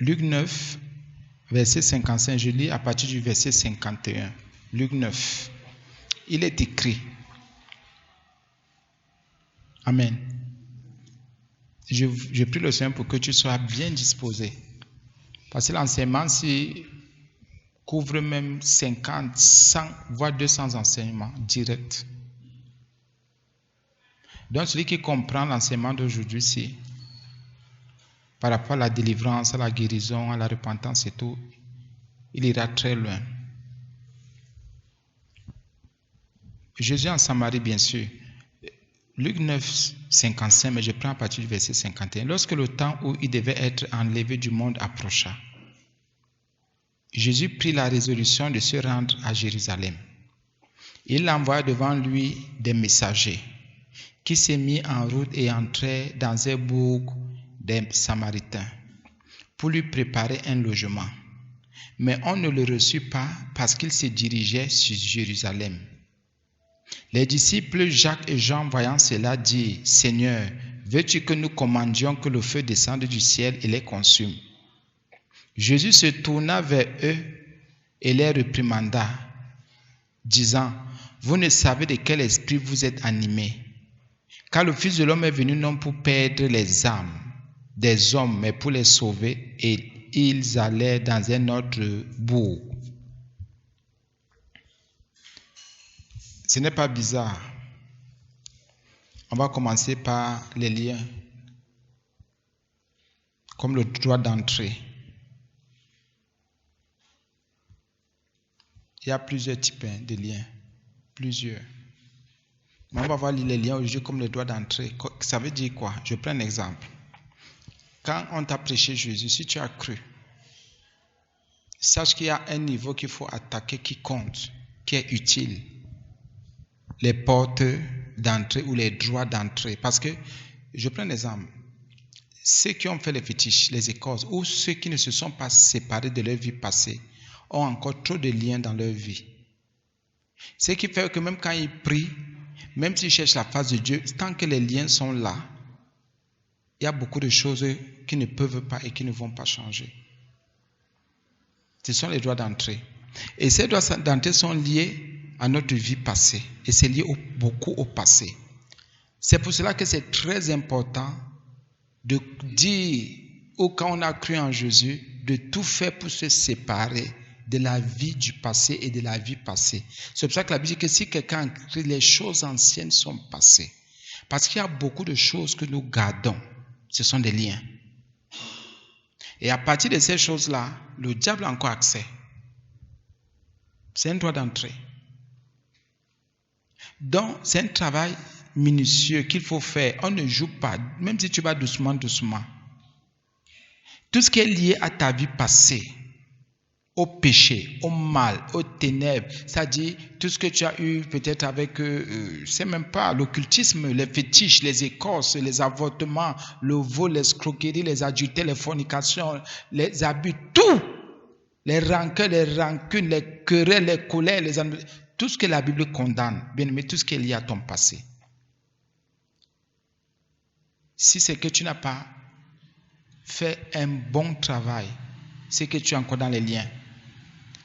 Luc 9, verset 55, je lis à partir du verset 51. Luc 9. Il est écrit. Amen. Je prie le Seigneur pour que tu sois bien disposé. Parce que l'enseignement, couvre même 50, 100, voire 200 enseignements directs. Donc, celui qui comprend l'enseignement d'aujourd'hui, c'est par rapport à la délivrance, à la guérison, à la repentance et tout, il ira très loin. Jésus en Samarie, bien sûr. Luc 9, 55, mais je prends à partir du verset 51. Lorsque le temps où il devait être enlevé du monde approcha, Jésus prit la résolution de se rendre à Jérusalem. Il envoya devant lui des messagers qui se mirent en route et entrèrent dans un bourg des Samaritains pour lui préparer un logement. Mais on ne le reçut pas parce qu'il se dirigeait sur Jérusalem. Les disciples Jacques et Jean, voyant cela, dirent, « Seigneur, veux-tu que nous commandions que le feu descende du ciel et les consume ?» Jésus se tourna vers eux et les réprimanda, disant, « Vous ne savez de quel esprit vous êtes animés, car le Fils de l'homme est venu non pour perdre les âmes des hommes, mais pour les sauver. » Et ils allèrent dans un autre bourg. Ce n'est pas bizarre. On va commencer par les liens, comme le droit d'entrée. Il y a plusieurs types de liens, plusieurs. Mais on va voir les liens aujourd'hui comme le droit d'entrée. Ça veut dire quoi? Je prends un exemple. Quand on t'a prêché Jésus, si tu as cru, sache qu'il y a un niveau qu'il faut attaquer qui compte, qui est utile. Les portes d'entrée ou les droits d'entrée. Parce que, je prends un exemple, ceux qui ont fait les fétiches, les écorces, ou ceux qui ne se sont pas séparés de leur vie passée, ont encore trop de liens dans leur vie. Ce qui fait que même quand ils prient, même s'ils cherchent la face de Dieu, tant que les liens sont là, il y a beaucoup de choses qui ne peuvent pas et qui ne vont pas changer. Ce sont les droits d'entrée. Et ces droits d'entrée sont liés à notre vie passée. Et c'est lié beaucoup au passé. C'est pour cela que c'est très important de dire, ou quand on a cru en Jésus, de tout faire pour se séparer de la vie du passé et de la vie passée. C'est pour ça que la Bible dit que si quelqu'un a cru, les choses anciennes sont passées. Parce qu'il y a beaucoup de choses que nous gardons. Ce sont des liens. Et à partir de ces choses-là, le diable a encore accès. C'est un droit d'entrée. Donc, c'est un travail minutieux qu'il faut faire. On ne joue pas, même si tu vas doucement, doucement. Tout ce qui est lié à ta vie passée, au péché, au mal, aux ténèbres, c'est-à-dire tout ce que tu as eu peut-être avec, je ne sais même pas, l'occultisme, les fétiches, les écorces, les avortements, le vol, l'escroquerie, les adultères, les fornications, les abus, tout, les rancœurs, les rancunes, les querelles, les colères, tout ce que la Bible condamne, bien aimé, tout ce qui est lié à ton passé. Si c'est que tu n'as pas fait un bon travail, c'est que tu es encore dans les liens.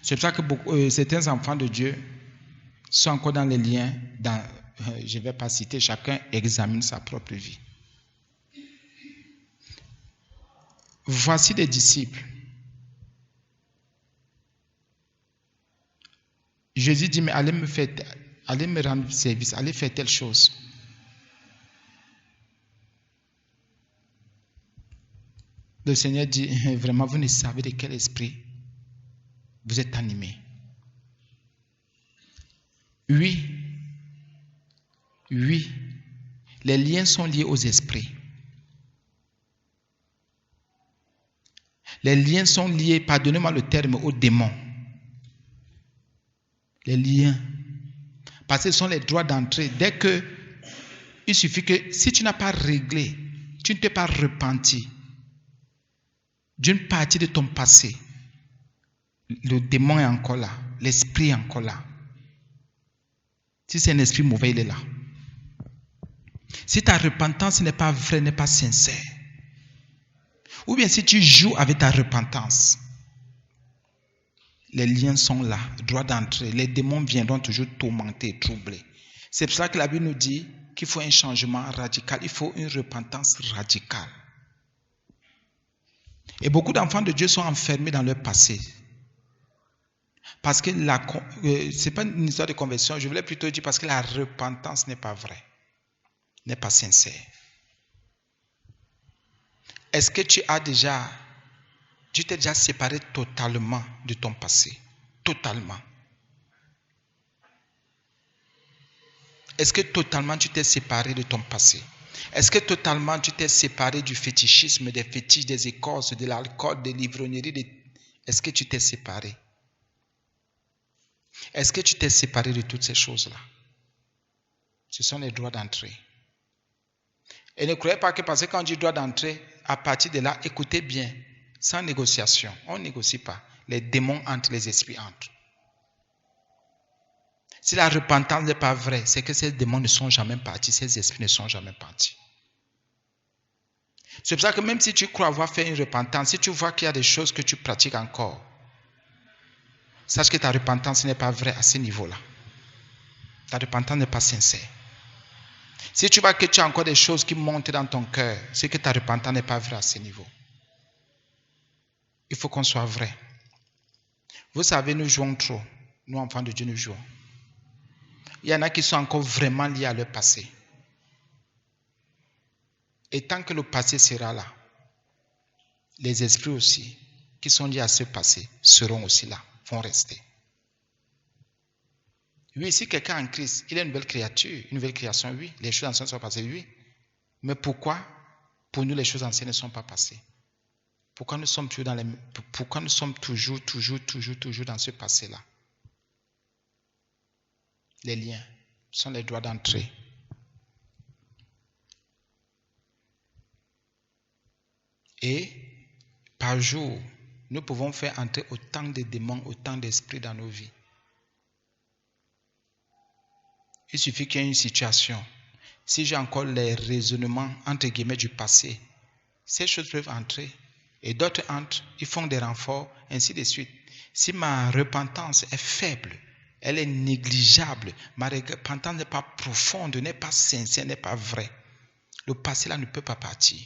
C'est pour ça que certains enfants de Dieu sont encore dans les liens. Je ne vais pas citer, chacun examine sa propre vie. Voici des disciples. Jésus dit, mais allez me rendre service, allez faire telle chose. Le Seigneur dit, vraiment, vous ne savez de quel esprit vous êtes animés. Oui, les liens sont liés aux esprits. Les liens sont liés, pardonnez-moi le terme, aux démons. Les liens. Parce que ce sont les droits d'entrée. Il suffit que si tu n'as pas réglé, tu ne t'es pas repenti d'une partie de ton passé, le démon est encore là, l'esprit est encore là. Si c'est un esprit mauvais, il est là. Si ta repentance n'est pas vraie, n'est pas sincère, Ou bien si tu joues avec ta repentance, les liens sont là, droit d'entrée. Les démons viendront toujours tourmenter, troubler. C'est pour ça que la Bible nous dit qu'il faut un changement radical. Il faut une repentance radicale. Et beaucoup d'enfants de Dieu sont enfermés dans leur passé. Parce que ce n'est pas une histoire de conversion, je voulais plutôt dire parce que la repentance n'est pas vraie, n'est pas sincère. Est-ce que tu t'es déjà séparé totalement de ton passé? Totalement. Est-ce que totalement tu t'es séparé de ton passé? Est-ce que totalement tu t'es séparé du fétichisme, des fétiches, des écorces, de l'alcool, de l'ivrognerie? Est-ce que tu t'es séparé? Est-ce que tu t'es séparé de toutes ces choses-là? Ce sont les droits d'entrée. Et ne croyez pas que parce que quand on dit droit d'entrée, à partir de là, écoutez bien, sans négociation, on ne négocie pas. Les démons entrent, les esprits entrent. Si la repentance n'est pas vraie, c'est que ces démons ne sont jamais partis, ces esprits ne sont jamais partis. C'est pour ça que même si tu crois avoir fait une repentance, si tu vois qu'il y a des choses que tu pratiques encore, sache que ta repentance n'est pas vraie à ce niveau-là. Ta repentance n'est pas sincère. Si tu vois que tu as encore des choses qui montent dans ton cœur, c'est que ta repentance n'est pas vraie à ce niveau. Il faut qu'on soit vrai. Vous savez, nous jouons trop. Nous, enfants de Dieu, nous jouons. Il y en a qui sont encore vraiment liés à leur passé. Et tant que le passé sera là, les esprits aussi, qui sont liés à ce passé, seront aussi là, vont rester. Oui, si quelqu'un en Christ, il est une nouvelle créature, une nouvelle création, oui. Les choses anciennes sont passées, oui. Mais pourquoi, pour nous, les choses anciennes ne sont pas passées? Pourquoi nous sommes toujours dans ce passé-là? Les liens sont les droits d'entrée. Et par jour, nous pouvons faire entrer autant de démons, autant d'esprits dans nos vies. Il suffit qu'il y ait une situation. Si j'ai encore les raisonnements, entre guillemets, du passé, ces choses peuvent entrer. Et d'autres entrent, ils font des renforts, ainsi de suite. Si ma repentance est faible, elle est négligeable, ma repentance n'est pas profonde, n'est pas sincère, n'est pas vraie, le passé là ne peut pas partir.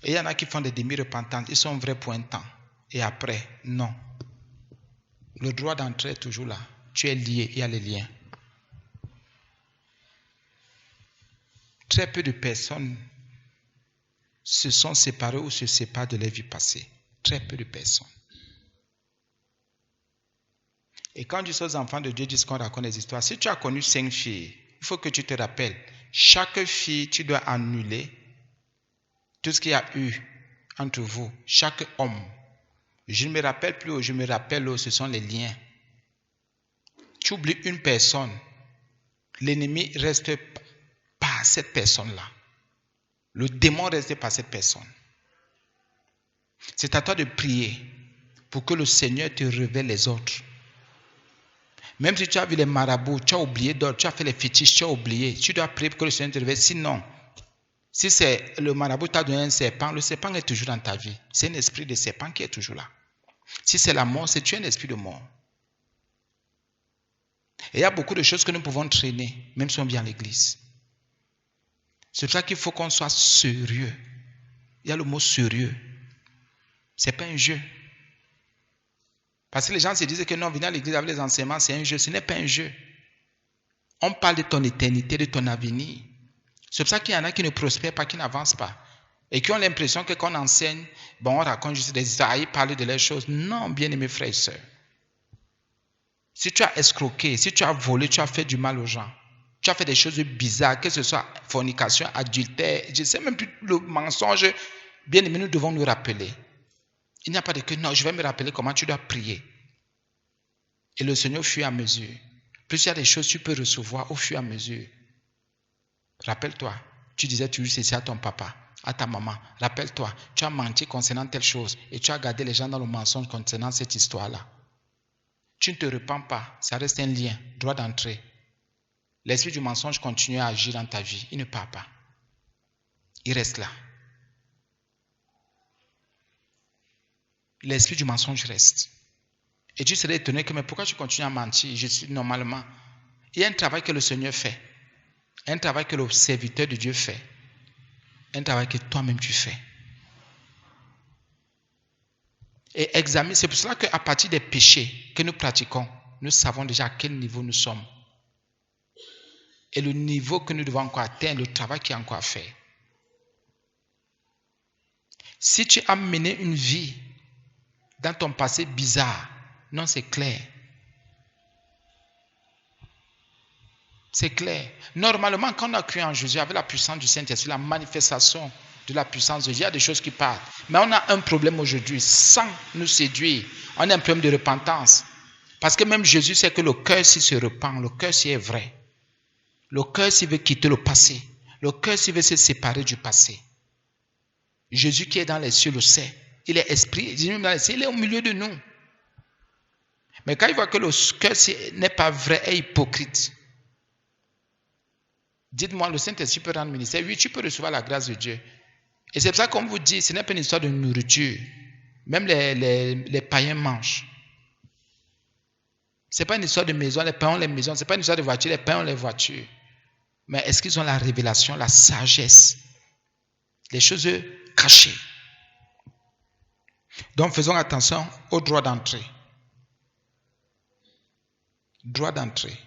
Et il y en a qui font des demi-repentances, ils sont vrais pour un temps. Et après, non. Le droit d'entrée est toujours là. Tu es lié, il y a les liens. Très peu de personnes se sont séparées ou se séparent de leur vie passée. Très peu de personnes. Et quand Dieu aux enfants de Dieu disent qu'on raconte des histoires, si tu as connu 5 filles, il faut que tu te rappelles, chaque fille, tu dois annuler tout ce qu'il y a eu entre vous, chaque homme. Je ne me rappelle plus, je me rappelle, ce sont les liens. Tu oublies une personne, l'ennemi reste par cette personne-là. Le démon reste par cette personne. C'est à toi de prier pour que le Seigneur te révèle les autres. Même si tu as vu les marabouts, tu as oublié d'autres, tu as fait les fétiches, tu as oublié. Tu dois prier pour que le Seigneur te révèle. Sinon, si c'est le marabout t'a donné un serpent, le serpent est toujours dans ta vie. C'est un esprit de serpent qui est toujours là. Si c'est la mort, tu es un esprit de mort. Et il y a beaucoup de choses que nous pouvons traîner, même si on vient à l'église. C'est pour ça qu'il faut qu'on soit sérieux. Il y a le mot sérieux. Ce n'est pas un jeu. Parce que les gens se disent que non, venir à l'église avec les enseignements, c'est un jeu. Ce n'est pas un jeu. On parle de ton éternité, de ton avenir. C'est pour ça qu'il y en a qui ne prospèrent pas, qui n'avancent pas. Et qui ont l'impression que quand on enseigne, on raconte juste des histoires, ils parlent de leurs choses. Non, bien-aimés frères et sœurs. Si tu as escroqué, si tu as volé, tu as fait du mal aux gens, tu as fait des choses bizarres, que ce soit fornication, adultère, je ne sais même plus le mensonge, bien aimé, nous devons nous rappeler. Il n'y a pas de que non, je vais me rappeler comment tu dois prier. Et le Seigneur, au fur et à mesure, plus il y a des choses que tu peux recevoir au fur et à mesure. Rappelle-toi, tu disais toujours ceci à ton papa, à ta maman. Rappelle-toi, tu as menti concernant telle chose et tu as gardé les gens dans le mensonge concernant cette histoire-là. Tu ne te repens pas, ça reste un lien, droit d'entrée. L'esprit du mensonge continue à agir dans ta vie, il ne part pas. Il reste là. l'esprit du mensonge reste. Et tu serais étonné que, mais pourquoi tu continues à mentir? Je suis normalement. Il y a un travail que le Seigneur fait. Un travail que le serviteur de Dieu fait. Un travail que toi-même tu fais. Et examine. C'est pour cela qu'à partir des péchés que nous pratiquons, nous savons déjà à quel niveau nous sommes. Et le niveau que nous devons encore atteindre, le travail qui est encore à faire. Si tu as mené une vie dans ton passé bizarre, non, c'est clair. C'est clair. Normalement, quand on a cru en Jésus, avec la puissance du Saint-Esprit, la manifestation de la puissance de Dieu, il y a des choses qui partent. Mais on a un problème aujourd'hui, sans nous séduire. On a un problème de repentance. Parce que même Jésus sait que le cœur, s'il se repent, le cœur, s'il est vrai. Le cœur, s'il veut quitter le passé. Le cœur, s'il veut se séparer du passé. Jésus qui est dans les cieux le sait. Il est esprit, il est au milieu de nous. Mais quand il voit que le cœur n'est pas vrai et hypocrite, dites-moi, le Saint-Esprit peut rendre ministère. Oui, tu peux recevoir la grâce de Dieu. Et c'est pour ça qu'on vous dit, ce n'est pas une histoire de nourriture. Même les païens mangent. Ce n'est pas une histoire de maison, les païens ont les maisons. Ce n'est pas une histoire de voiture, les païens ont les voitures. Mais est-ce qu'ils ont la révélation, la sagesse, les choses cachées? Donc faisons attention au droit d'entrée. Droit d'entrée.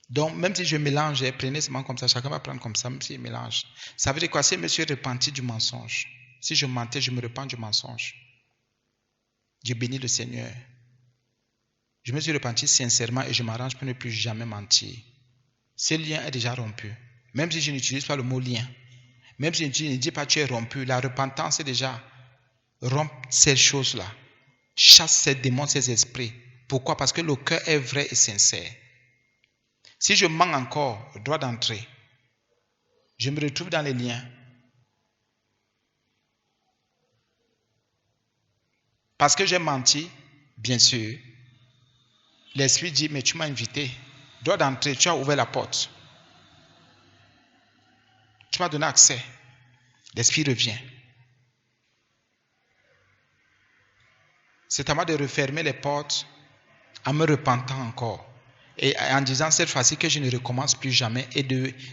Donc, même si je mélange, prenez seulement comme ça, chacun va prendre comme ça, même s'il mélange. Ça veut dire quoi? Si je me suis repenti du mensonge, si je mentais, je me repens du mensonge. Je bénis le Seigneur. Je me suis repenti sincèrement et je m'arrange pour ne plus jamais mentir. Ce lien est déjà rompu. Même si je n'utilise pas le mot lien, même si je ne dis pas tu es rompu, la repentance est déjà rompre ces choses-là. Chasse ces démons, ces esprits. Pourquoi? Parce que le cœur est vrai et sincère. Si je mens encore, droit d'entrée, je me retrouve dans les liens. Parce que j'ai menti, bien sûr, l'esprit dit, mais tu m'as invité. Droit d'entrée, tu as ouvert la porte. Tu m'as donné accès. L'esprit revient. C'est à moi de refermer les portes en me repentant encore. Et en disant cette fois-ci que je ne recommence plus jamais. Et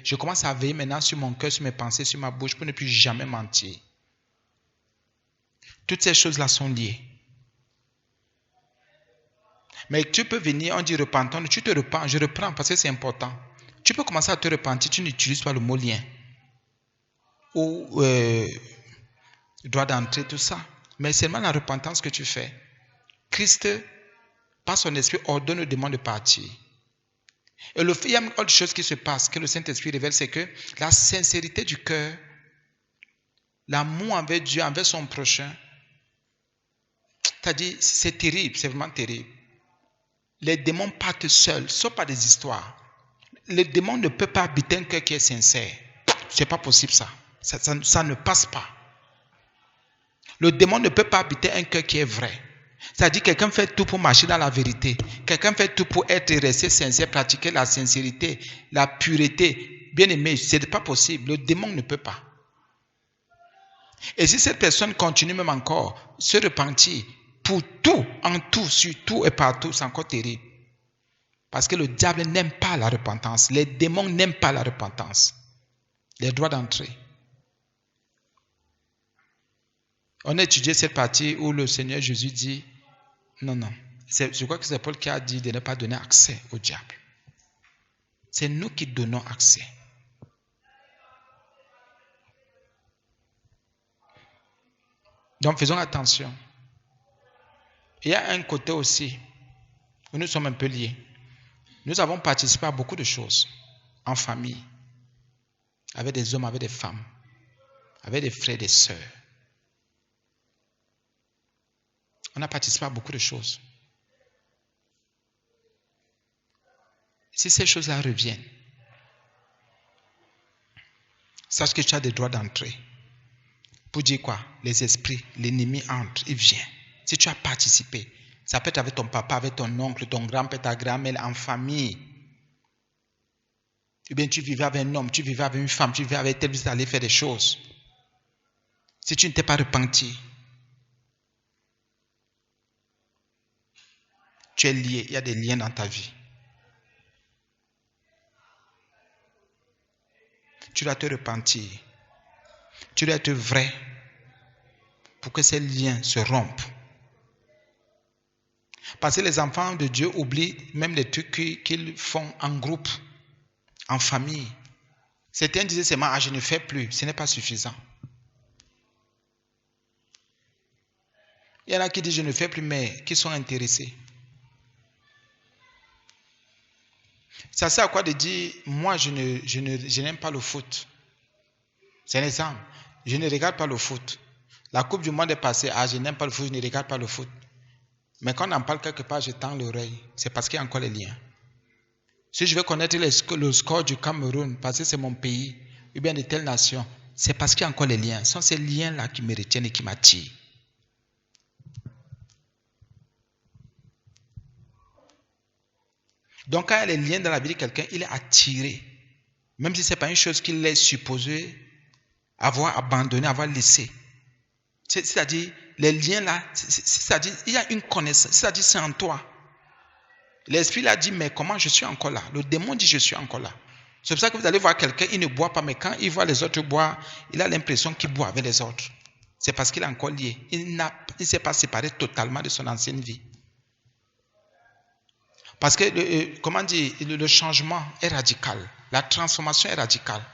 je commence à veiller maintenant sur mon cœur, sur mes pensées, sur ma bouche pour ne plus jamais mentir. Toutes ces choses-là sont liées. Mais tu peux venir, on dit repentant, tu te repens, je reprends parce que c'est important. Tu peux commencer à te repentir, tu n'utilises pas le mot lien. Ou droit d'entrée, tout ça. Mais c'est seulement la repentance que tu fais. Christ, par son esprit, ordonne au démon de partir. Et il y a une autre chose qui se passe, que le Saint-Esprit révèle, c'est que la sincérité du cœur, l'amour envers Dieu, envers son prochain, c'est-à-dire, c'est terrible, c'est vraiment terrible. Les démons partent seuls, sauf par des histoires. Le démon ne peut pas habiter un cœur qui est sincère. C'est pas possible ça. Ça ne passe pas. Le démon ne peut pas habiter un cœur qui est vrai. C'est-à-dire quelqu'un fait tout pour marcher dans la vérité. Quelqu'un fait tout pour être resté sincère, pratiquer la sincérité, la pureté. Bien aimé, ce n'est pas possible. Le démon ne peut pas. Et si cette personne continue même encore, se repentir pour tout, en tout, sur tout et partout, c'est encore terrible. Parce que le diable n'aime pas la repentance. Les démons n'aiment pas la repentance. Les droits d'entrée. On a étudié cette partie où le Seigneur Jésus dit, non. Je crois que c'est Paul qui a dit de ne pas donner accès au diable. C'est nous qui donnons accès. Donc faisons attention. Il y a un côté aussi où nous sommes un peu liés. Nous avons participé à beaucoup de choses en famille, avec des hommes, avec des femmes, avec des frères et des sœurs. On a participé à beaucoup de choses. Si ces choses-là reviennent, sache que tu as des droits d'entrée. Pour dire quoi? Les esprits, l'ennemi entre, il vient. Si tu as participé, ça peut être avec ton papa, avec ton oncle, ton grand-père, ta grand-mère, en famille. Ou bien tu vivais avec un homme, tu vivais avec une femme, tu vivais avec tel, tu allais faire des choses. Si tu ne t'es pas repenti, tu es lié, il y a des liens dans ta vie. Tu dois te repentir. Tu dois être vrai pour que ces liens se rompent. Parce que les enfants de Dieu oublient même les trucs qu'ils font en groupe, en famille. Certains disaient seulement, je ne fais plus. Ce n'est pas suffisant. Il y en a qui disent, je ne fais plus, mais qui sont intéressés. Ça sert à quoi de dire, moi, je n'aime pas le foot. C'est un exemple. Je ne regarde pas le foot. La Coupe du Monde est passée. Je n'aime pas le foot, je ne regarde pas le foot. Mais quand on en parle quelque part, je tends l'oreille. C'est parce qu'il y a encore les liens. Si je veux connaître le score du Cameroun, parce que c'est mon pays, ou bien de telle nation, c'est parce qu'il y a encore les liens. Ce sont ces liens-là qui me retiennent et qui m'attirent. Donc, quand il y a les liens dans la vie de quelqu'un, il est attiré. Même si ce n'est pas une chose qu'il est supposé avoir abandonné, avoir laissé. C'est-à-dire, les liens là, c'est-à-dire, il y a une connaissance, c'est-à-dire, c'est en toi. L'esprit l'a dit, mais comment je suis encore là? Le démon dit, je suis encore là. C'est pour ça que vous allez voir quelqu'un, il ne boit pas, mais quand il voit les autres boire, il a l'impression qu'il boit avec les autres. C'est parce qu'il est encore lié. Il ne s'est pas séparé totalement de son ancienne vie. Parce que, comment dire, le changement est radical. La transformation est radicale.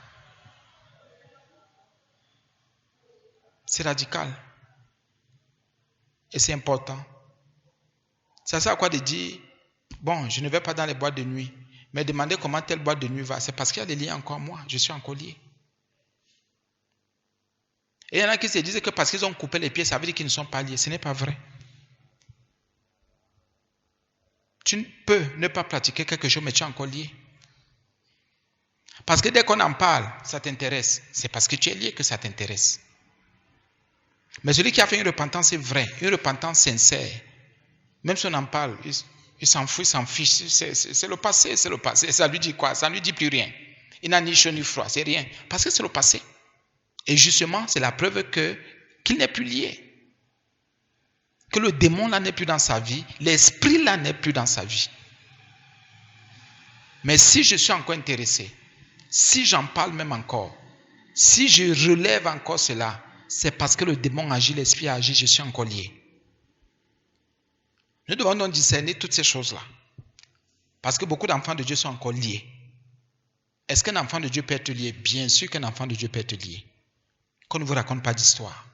C'est radical. Et c'est important. Ça sert à quoi de dire, bon, je ne vais pas dans les boîtes de nuit, mais demander comment telle boîte de nuit va, c'est parce qu'il y a des liens encore moi, je suis encore lié. Et il y en a qui se disent que parce qu'ils ont coupé les pieds, ça veut dire qu'ils ne sont pas liés. Ce n'est pas vrai. Tu peux ne pas pratiquer quelque chose, mais tu es encore lié. Parce que dès qu'on en parle, ça t'intéresse. C'est parce que tu es lié que ça t'intéresse. Mais celui qui a fait une repentance, c'est vrai, une repentance sincère. Même si on en parle, il s'en fout, il s'en fiche. C'est le passé, c'est le passé. Ça lui dit quoi? Ça ne lui dit plus rien. Il n'a ni chaud ni froid, c'est rien. Parce que c'est le passé. Et justement, c'est la preuve qu'il n'est plus lié. Que le démon là n'est plus dans sa vie, l'esprit là n'est plus dans sa vie. Mais si je suis encore intéressé, si j'en parle même encore, si je relève encore cela, c'est parce que le démon agit, l'esprit agit, je suis encore lié. Nous devons donc discerner toutes ces choses-là. Parce que beaucoup d'enfants de Dieu sont encore liés. Est-ce qu'un enfant de Dieu peut être lié? Bien sûr qu'un enfant de Dieu peut être lié. Qu'on ne vous raconte pas d'histoire.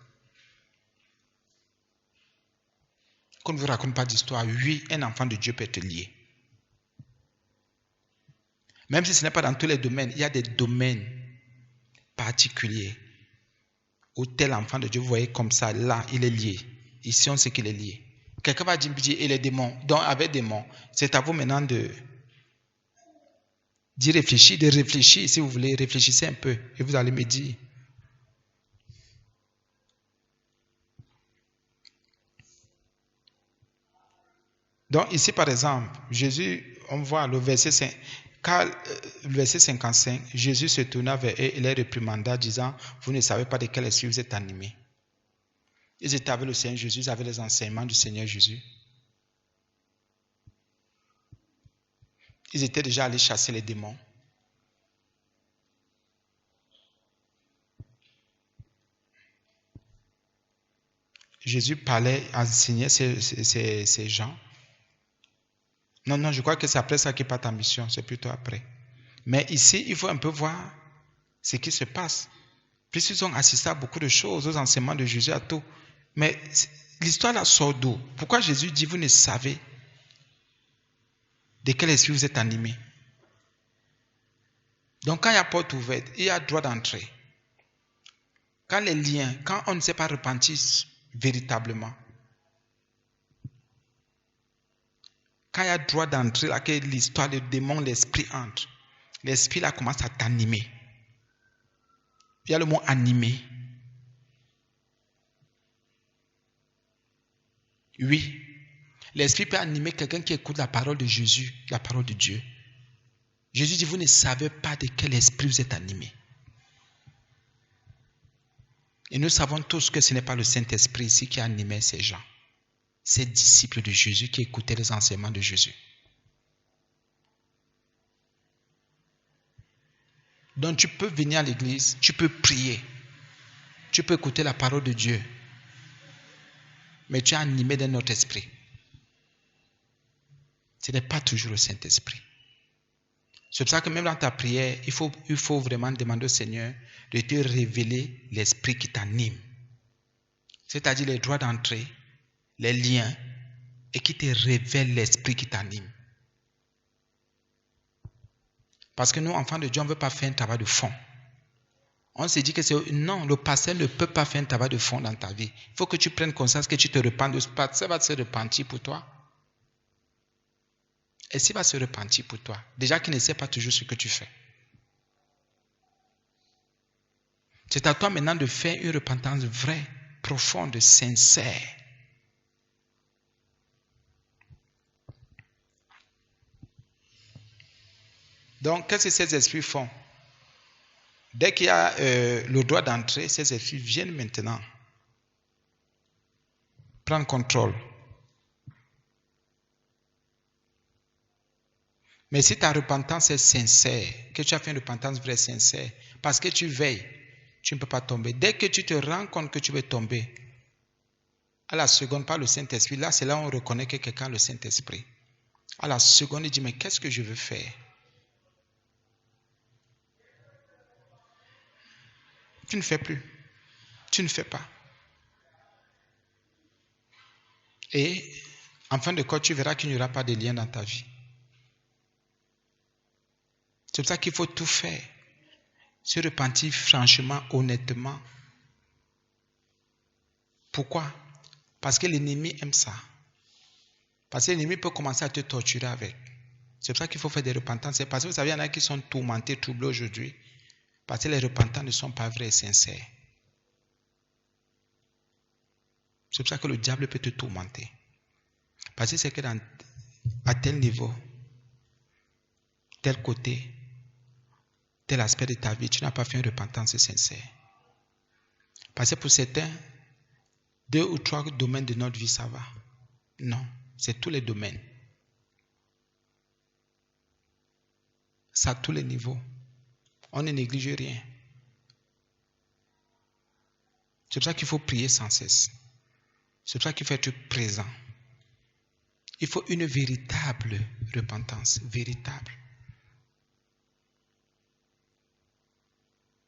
Qu'on ne vous raconte pas d'histoire. Oui, un enfant de Dieu peut être lié. Même si ce n'est pas dans tous les domaines, il y a des domaines particuliers où tel enfant de Dieu, vous voyez comme ça, là, il est lié. Ici, on sait qu'il est lié. Quelqu'un va dire, et les démons, donc avec démons, c'est à vous maintenant d'y réfléchir, de réfléchir, si vous voulez, réfléchissez un peu, et vous allez me dire. Donc ici, par exemple, Jésus, on voit le verset 5, le verset 55, Jésus se tourna vers eux et les réprimanda, disant, vous ne savez pas de quel esprit vous êtes animés. Ils étaient avec le Seigneur Jésus, ils avaient les enseignements du Seigneur Jésus. Ils étaient déjà allés chasser les démons. Jésus parlait, enseignait ces gens. Non, je crois que c'est après ça qu'il part en mission, c'est plutôt après. Mais ici, il faut un peu voir ce qui se passe. Puisqu'ils ont assisté à beaucoup de choses, aux enseignements de Jésus, à tout. Mais l'histoire là sort d'où? Pourquoi Jésus dit, vous ne savez de quel esprit vous êtes animé? Donc quand il y a porte ouverte, il y a droit d'entrée. Quand les liens, quand on ne s'est pas repenti véritablement, quand il y a droit d'entrée, là, que l'histoire, le démon, l'esprit entre, l'esprit là commence à t'animer. Il y a le mot animé. Oui, l'esprit peut animer quelqu'un qui écoute la parole de Jésus, la parole de Dieu. Jésus dit, vous ne savez pas de quel esprit vous êtes animé. Et nous savons tous que ce n'est pas le Saint-Esprit ici qui a animé ces gens. ces disciples de Jésus qui écoutaient les enseignements de Jésus. Donc tu peux venir à l'église, tu peux prier, tu peux écouter la parole de Dieu, mais tu es animé d'un autre esprit. Ce n'est pas toujours le Saint-Esprit. C'est pour ça que même dans ta prière, il faut vraiment demander au Seigneur de te révéler l'esprit qui t'anime. C'est-à-dire les droits d'entrée, les liens, et qui te révèle l'esprit qui t'anime. Parce que nous, enfants de Dieu, on ne veut pas faire un travail de fond. On se dit que non, le pasteur ne peut pas faire un travail de fond dans ta vie. Il faut que tu prennes conscience que tu te repentes. Le pasteur va se repentir pour toi. Et s'il va se repentir pour toi, déjà qu'il ne sait pas toujours ce que tu fais. C'est à toi maintenant de faire une repentance vraie, profonde, sincère. Donc, qu'est-ce que ces esprits font? Dès qu'il y a le droit d'entrée, ces esprits viennent maintenant prendre contrôle. Mais si ta repentance est sincère, que tu as fait une repentance vraie, sincère, parce que tu veilles, tu ne peux pas tomber. Dès que tu te rends compte que tu veux tomber, à la seconde, par le Saint-Esprit, là, c'est là où on reconnaît que quelqu'un a le Saint-Esprit. À la seconde, il dit, mais qu'est-ce que je veux faire? Tu ne fais plus. Tu ne fais pas. Et en fin de compte, tu verras qu'il n'y aura pas de lien dans ta vie. C'est pour ça qu'il faut tout faire. Se repentir franchement, honnêtement. Pourquoi? Parce que l'ennemi aime ça. Parce que l'ennemi peut commencer à te torturer avec. C'est pour ça qu'il faut faire des repentances. C'est parce que vous savez, il y en a qui sont tourmentés, troublés aujourd'hui. Parce que les repentants ne sont pas vrais et sincères. C'est pour ça que le diable peut te tourmenter. Parce que c'est que à tel niveau, tel côté, tel aspect de ta vie, tu n'as pas fait une repentance sincère. Parce que pour certains, 2 ou 3 domaines de notre vie, ça va. Non, c'est tous les domaines. Ça à tous les niveaux. On ne néglige rien. C'est pour ça qu'il faut prier sans cesse. C'est pour ça qu'il faut être présent. Il faut une véritable repentance. Véritable.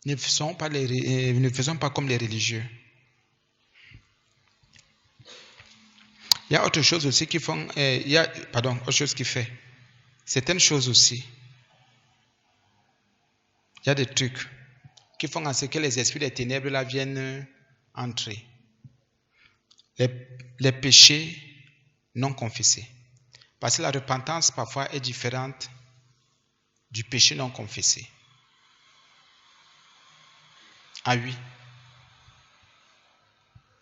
Ne faisons pas comme les religieux. Il y a autre chose aussi qui font. Autre chose qui fait. Certaines choses aussi. Il y a des trucs qui font en sorte que les esprits des ténèbres là viennent entrer. Les péchés non confessés. Parce que la repentance parfois est différente du péché non confessé. Ah oui.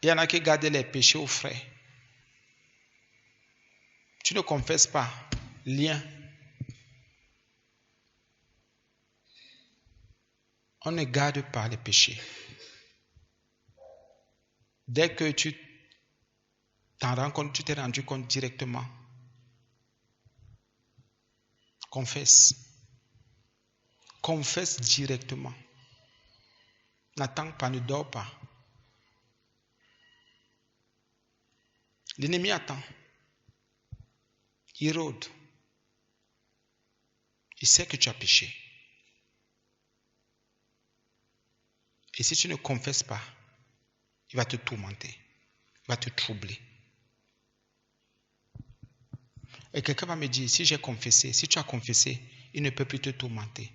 Il y en a qui gardent les péchés au frais. Tu ne confesses pas. Lien. On ne garde pas les péchés. Dès que tu t'en rends compte, tu t'es rendu compte directement. Confesse. Confesse directement. N'attends pas, ne dors pas. L'ennemi attend. Il rôde. Il sait que tu as péché. Et si tu ne confesses pas, il va te tourmenter. Il va te troubler. Et quelqu'un va me dire, si j'ai confessé, si tu as confessé, il ne peut plus te tourmenter.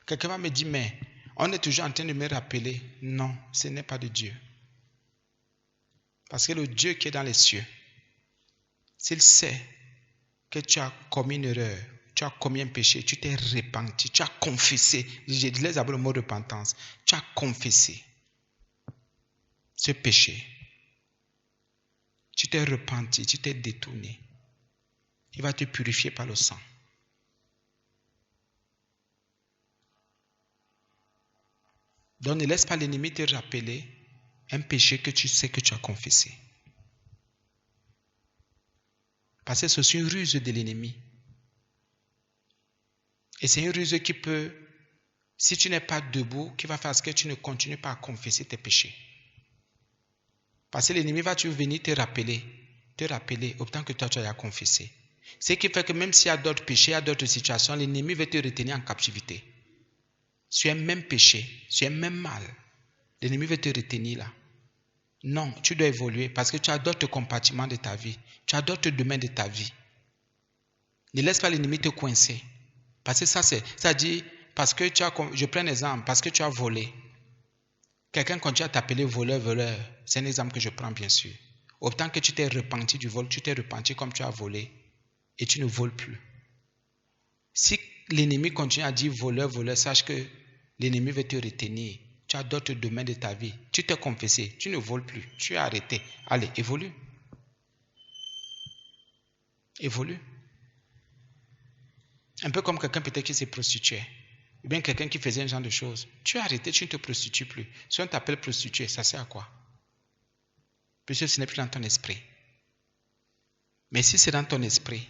Quelqu'un va me dire, mais on est toujours en train de me rappeler. Non, ce n'est pas de Dieu. Parce que le Dieu qui est dans les cieux, s'il sait que tu as commis une erreur, tu as commis un péché, tu t'es repenti, tu as confessé. Je laisse d'abord le mot repentance. Tu as confessé ce péché. Tu t'es repenti, tu t'es détourné. Il va te purifier par le sang. Donc ne laisse pas l'ennemi te rappeler un péché que tu sais que tu as confessé. Parce que c'est une ruse de l'ennemi. Et c'est une ruse qui peut, si tu n'es pas debout, qui va faire ce que tu ne continues pas à confesser tes péchés. Parce que l'ennemi va toujours venir te rappeler, autant que toi tu as confessé. Ce qui fait que même s'il y a d'autres péchés, il y a d'autres situations, l'ennemi veut te retenir en captivité. Sur un même péché, sur un même mal, l'ennemi veut te retenir là. Non, tu dois évoluer parce que tu as d'autres compartiments de ta vie. Tu as d'autres domaines de ta vie. Ne laisse pas l'ennemi te coincer. Parce que ça dit, parce que tu as, je prends un exemple, parce que tu as volé. Quelqu'un continue à t'appeler voleur. C'est un exemple que je prends bien sûr. Autant que tu t'es repenti du vol, tu t'es repenti comme tu as volé et tu ne voles plus. Si l'ennemi continue à dire voleur, sache que l'ennemi veut te retenir. Tu as d'autres domaines de ta vie. Tu t'es confessé, tu ne voles plus, tu es arrêté. Allez, évolue. Évolue. Un peu comme quelqu'un peut-être qui s'est prostitué. Ou bien quelqu'un qui faisait un genre de choses. Tu es arrêté, tu ne te prostitues plus. Si on t'appelle prostituée, ça sert à quoi? Puisque ce n'est plus dans ton esprit. Mais si c'est dans ton esprit,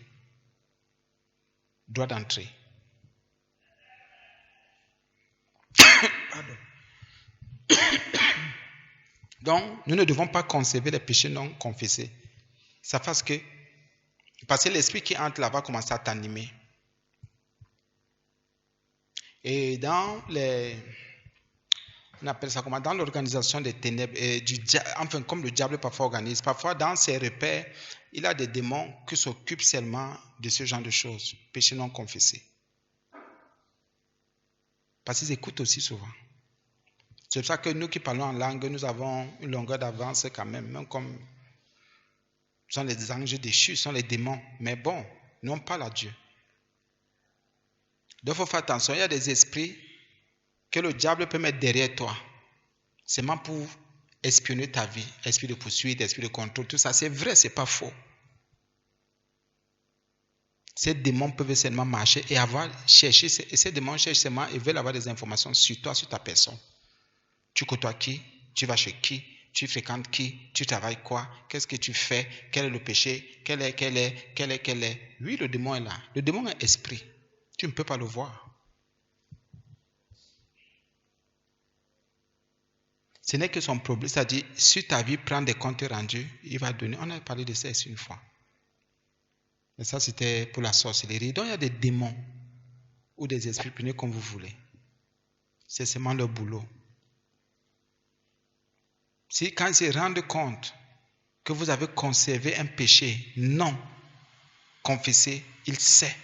droit d'entrée. Pardon. Donc, nous ne devons pas conserver les péchés non confessés. Ça fasse que, parce que l'esprit qui entre là va commencer à t'animer. Et dans on appelle ça comment? Dans l'organisation des ténèbres, enfin comme le diable parfois organise, parfois dans ses repères, il a des démons qui s'occupent seulement de ce genre de choses, péchés non confessés. Parce qu'ils écoutent aussi souvent. C'est pour ça que nous qui parlons en langue, nous avons une longueur d'avance quand même comme ce sont les anges déchus, ce sont les démons. Mais bon, nous on parle à Dieu. Donc il faut faire attention, il y a des esprits que le diable peut mettre derrière toi. Seulement pour espionner ta vie, esprit de poursuite, esprit de contrôle, tout ça, c'est vrai, c'est pas faux. Ces démons peuvent seulement marcher et chercher, et ces démons cherchent seulement et veulent avoir des informations sur toi, sur ta personne. Tu côtoies qui? Tu vas chez qui? Tu fréquentes qui? Tu travailles quoi? Qu'est-ce que tu fais? Quel est le péché? Quel est? Oui, le démon est là. Le démon est esprit. Tu ne peux pas le voir. Ce n'est que son problème, c'est-à-dire, si ta vie prend des comptes rendus, il va donner. On a parlé de ça ici une fois. Mais ça, c'était pour la sorcellerie. Donc, il y a des démons ou des esprits, prenez comme vous voulez. C'est seulement leur boulot. Si quand ils se rendent compte que vous avez conservé un péché non confessé, il sait.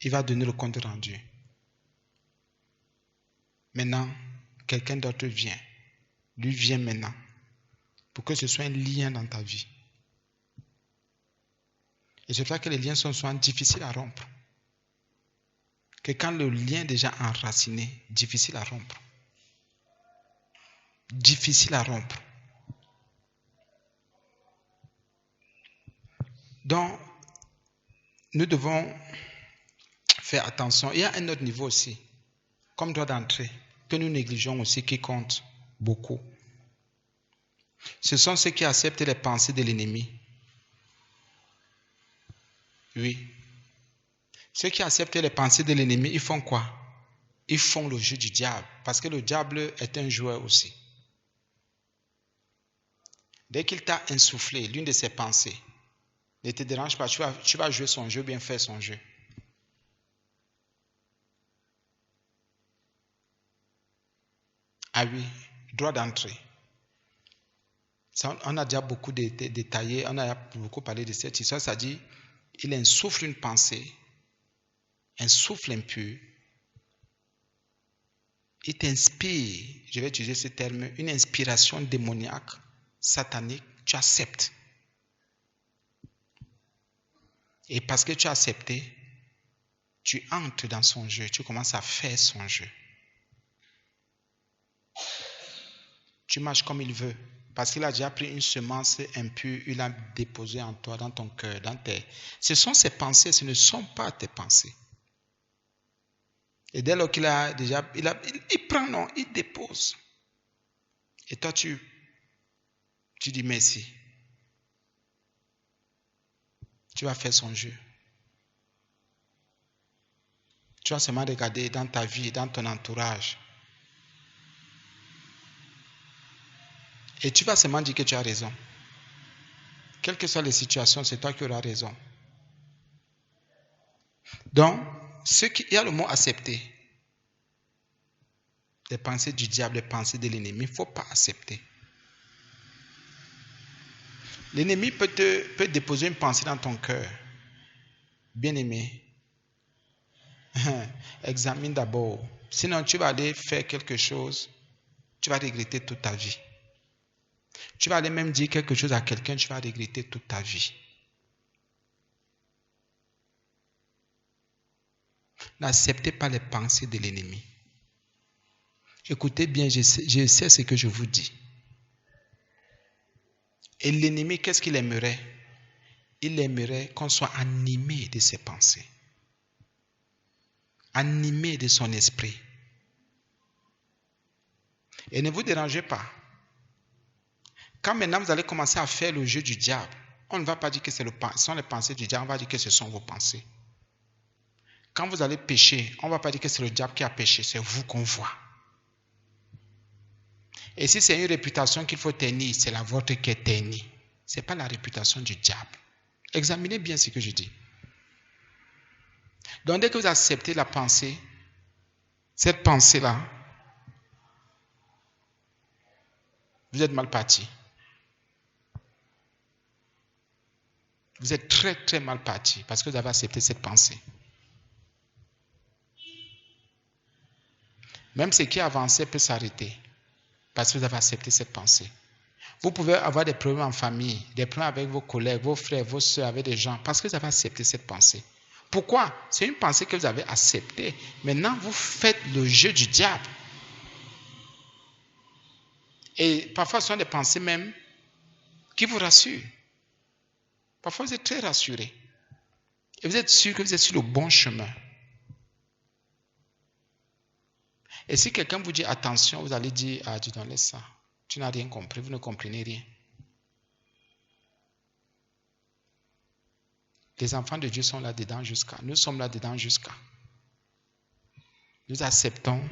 Il va donner le compte rendu. Maintenant, quelqu'un d'autre vient. Lui vient maintenant. Pour que ce soit un lien dans ta vie. Et c'est pour ça que les liens sont souvent difficiles à rompre. Que quand le lien est déjà enraciné, difficile à rompre. Difficile à rompre. Donc, nous devons faire attention. Il y a un autre niveau aussi, comme droit d'entrée, que nous négligeons aussi, qui compte beaucoup. Ce sont ceux qui acceptent les pensées de l'ennemi. Oui. Ceux qui acceptent les pensées de l'ennemi, ils font quoi? Ils font le jeu du diable, parce que le diable est un joueur aussi. Dès qu'il t'a insufflé l'une de ses pensées, ne te dérange pas, tu vas jouer son jeu, bien faire son jeu. Ah oui, droit d'entrée. On a déjà beaucoup détaillé, on a beaucoup parlé de cette histoire, c'est-à-dire, il insuffle une pensée, un souffle impur, il t'inspire, je vais utiliser ce terme, une inspiration démoniaque, satanique, tu acceptes. Et parce que tu as accepté, tu entres dans son jeu, tu commences à faire son jeu. Tu marches comme il veut, parce qu'il a déjà pris une semence impure, il l'a déposée en toi, dans ton cœur, Ce sont ses pensées, ce ne sont pas tes pensées. Et dès lors qu'il a déjà, il prend, non, il dépose. Et toi, tu dis merci. Tu vas faire son jeu. Tu vas seulement regarder dans ta vie, dans ton entourage. Et tu vas seulement dire que tu as raison. Quelles que soient les situations, c'est toi qui auras raison. Donc, il y a le mot accepter. Les pensées du diable, les pensées de l'ennemi, il ne faut pas accepter. L'ennemi peut déposer une pensée dans ton cœur. Bien-aimé, examine d'abord. Sinon, tu vas aller faire quelque chose, tu vas regretter toute ta vie. Tu vas aller même dire quelque chose à quelqu'un, tu vas regretter toute ta vie. N'acceptez pas les pensées de l'ennemi. Écoutez bien, je sais ce que je vous dis. Et l'ennemi, qu'est-ce qu'il aimerait? Il aimerait qu'on soit animé de ses pensées. Animé de son esprit. Et ne vous dérangez pas. Quand maintenant vous allez commencer à faire le jeu du diable, on ne va pas dire que ce sont les pensées du diable, on va dire que ce sont vos pensées. Quand vous allez pécher, on ne va pas dire que c'est le diable qui a péché, c'est vous qu'on voit. Et si c'est une réputation qu'il faut tenir, c'est la vôtre qui est ternie. Ce n'est pas la réputation du diable. Examinez bien ce que je dis. Donc dès que vous acceptez la pensée, cette pensée-là, vous êtes mal parti. Vous êtes très très mal parti parce que vous avez accepté cette pensée. Même ce qui avançait peut s'arrêter parce que vous avez accepté cette pensée. Vous pouvez avoir des problèmes en famille, des problèmes avec vos collègues, vos frères, vos soeurs, avec des gens, parce que vous avez accepté cette pensée. Pourquoi? C'est une pensée que vous avez acceptée. Maintenant, vous faites le jeu du diable. Et parfois, ce sont des pensées même qui vous rassurent. Parfois, vous êtes très rassuré. Et vous êtes sûr que vous êtes sur le bon chemin. Et si quelqu'un vous dit attention, vous allez dire, ah, dis donc, laisse ça. Tu n'as rien compris, vous ne comprenez rien. Les enfants de Dieu sont là-dedans jusqu'à. Nous sommes là-dedans jusqu'à. Nous acceptons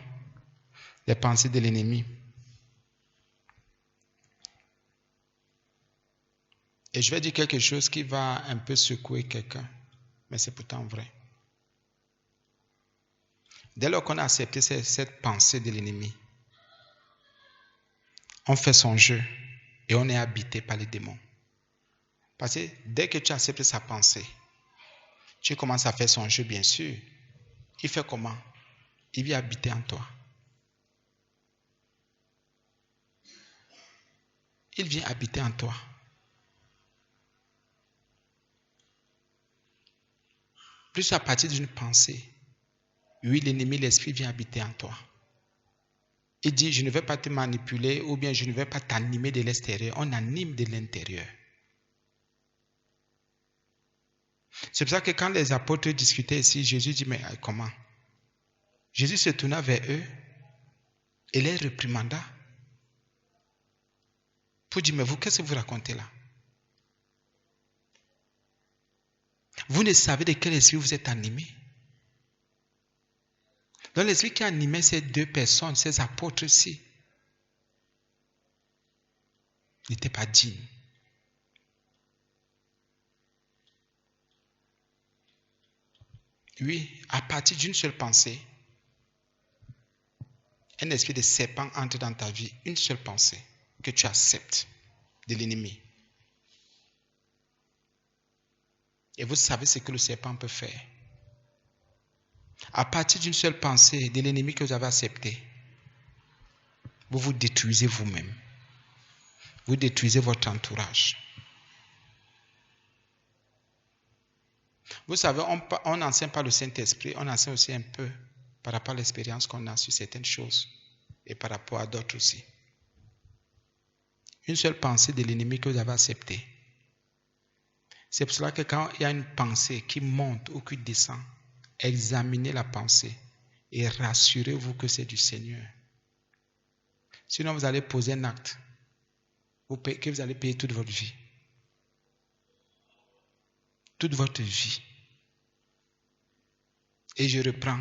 les pensées de l'ennemi. Et je vais dire quelque chose qui va un peu secouer quelqu'un, mais c'est pourtant vrai. Dès lors qu'on a accepté cette pensée de l'ennemi, on fait son jeu et on est habité par les démons. Parce que dès que tu acceptes sa pensée, tu commences à faire son jeu, bien sûr. Il fait comment? Il vient habiter en toi. Il vient habiter en toi. Plus à partir d'une pensée, oui, l'ennemi, l'esprit vient habiter en toi. Il dit, je ne vais pas te manipuler ou bien je ne vais pas t'animer de l'extérieur. On anime de l'intérieur. C'est pour ça que quand les apôtres discutaient ici, Jésus dit, mais comment? Jésus se tourna vers eux et les réprimanda. Pour dire, mais vous, qu'est-ce que vous racontez là? Vous ne savez de quel esprit vous êtes animé. Donc l'esprit qui animait ces deux personnes, ces apôtres-ci, n'était pas digne. Oui, à partir d'une seule pensée, un esprit de serpent entre dans ta vie, une seule pensée que tu acceptes de l'ennemi. Et vous savez ce que le serpent peut faire. À partir d'une seule pensée de l'ennemi que vous avez accepté, vous vous détruisez vous-même. Vous détruisez votre entourage. Vous savez, on n'enseigne pas le Saint-Esprit, on enseigne aussi un peu par rapport à l'expérience qu'on a sur certaines choses et par rapport à d'autres aussi. Une seule pensée de l'ennemi que vous avez acceptée. C'est pour cela que quand il y a une pensée qui monte ou qui descend, examinez la pensée et rassurez-vous que c'est du Seigneur. Sinon, vous allez poser un acte que vous allez payer toute votre vie. Toute votre vie. Et je reprends.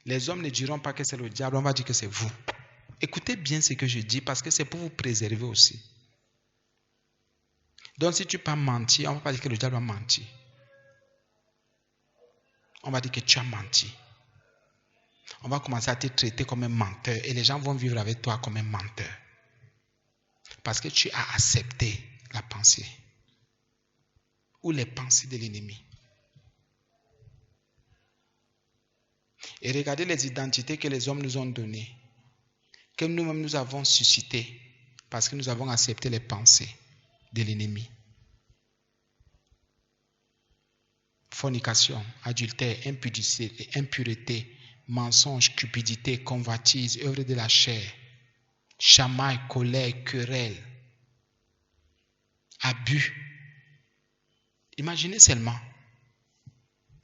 Les hommes ne diront pas que c'est le diable, on va dire que c'est vous. Écoutez bien ce que je dis parce que c'est pour vous préserver aussi. Donc si tu peux mentir, on ne va pas dire que le diable a menti. On va dire que tu as menti. On va commencer à te traiter comme un menteur et les gens vont vivre avec toi comme un menteur. Parce que tu as accepté la pensée ou les pensées de l'ennemi. Et regardez les identités que les hommes nous ont données, que nous-mêmes nous avons suscitées parce que nous avons accepté les pensées de l'ennemi. Fornication, adultère, impureté, mensonge, cupidité, convoitise, œuvre de la chair, chamaille, colère, querelle, abus. Imaginez seulement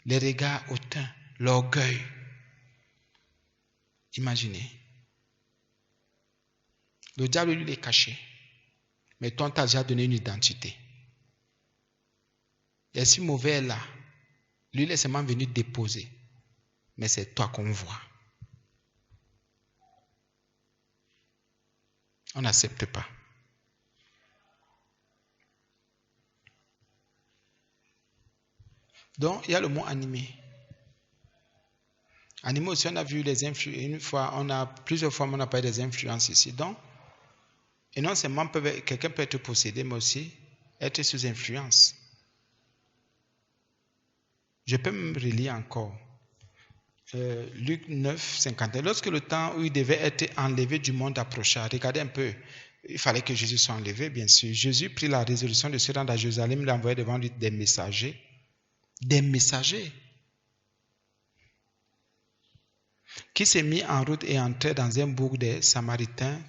les regards hautains, l'orgueil. Imaginez. Le diable lui est caché. Mais toi, on t'a déjà donné une identité. Et si mauvais est là, lui il est seulement venu déposer. Mais c'est toi qu'on voit. On n'accepte pas. Donc, il y a le mot animé. Animé aussi, on a vu les influences. Plusieurs fois, on a parlé des influences ici. Donc, et non seulement quelqu'un peut être possédé, mais aussi être sous influence. Je peux me relire encore. Luc 9, 51. Lorsque le temps où il devait être enlevé du monde approcha, regardez un peu, il fallait que Jésus soit enlevé, bien sûr. Jésus prit la résolution de se rendre à Jérusalem, il envoyait devant lui des messagers. Des messagers qui s'est mis en route et entré dans un bourg des Samaritains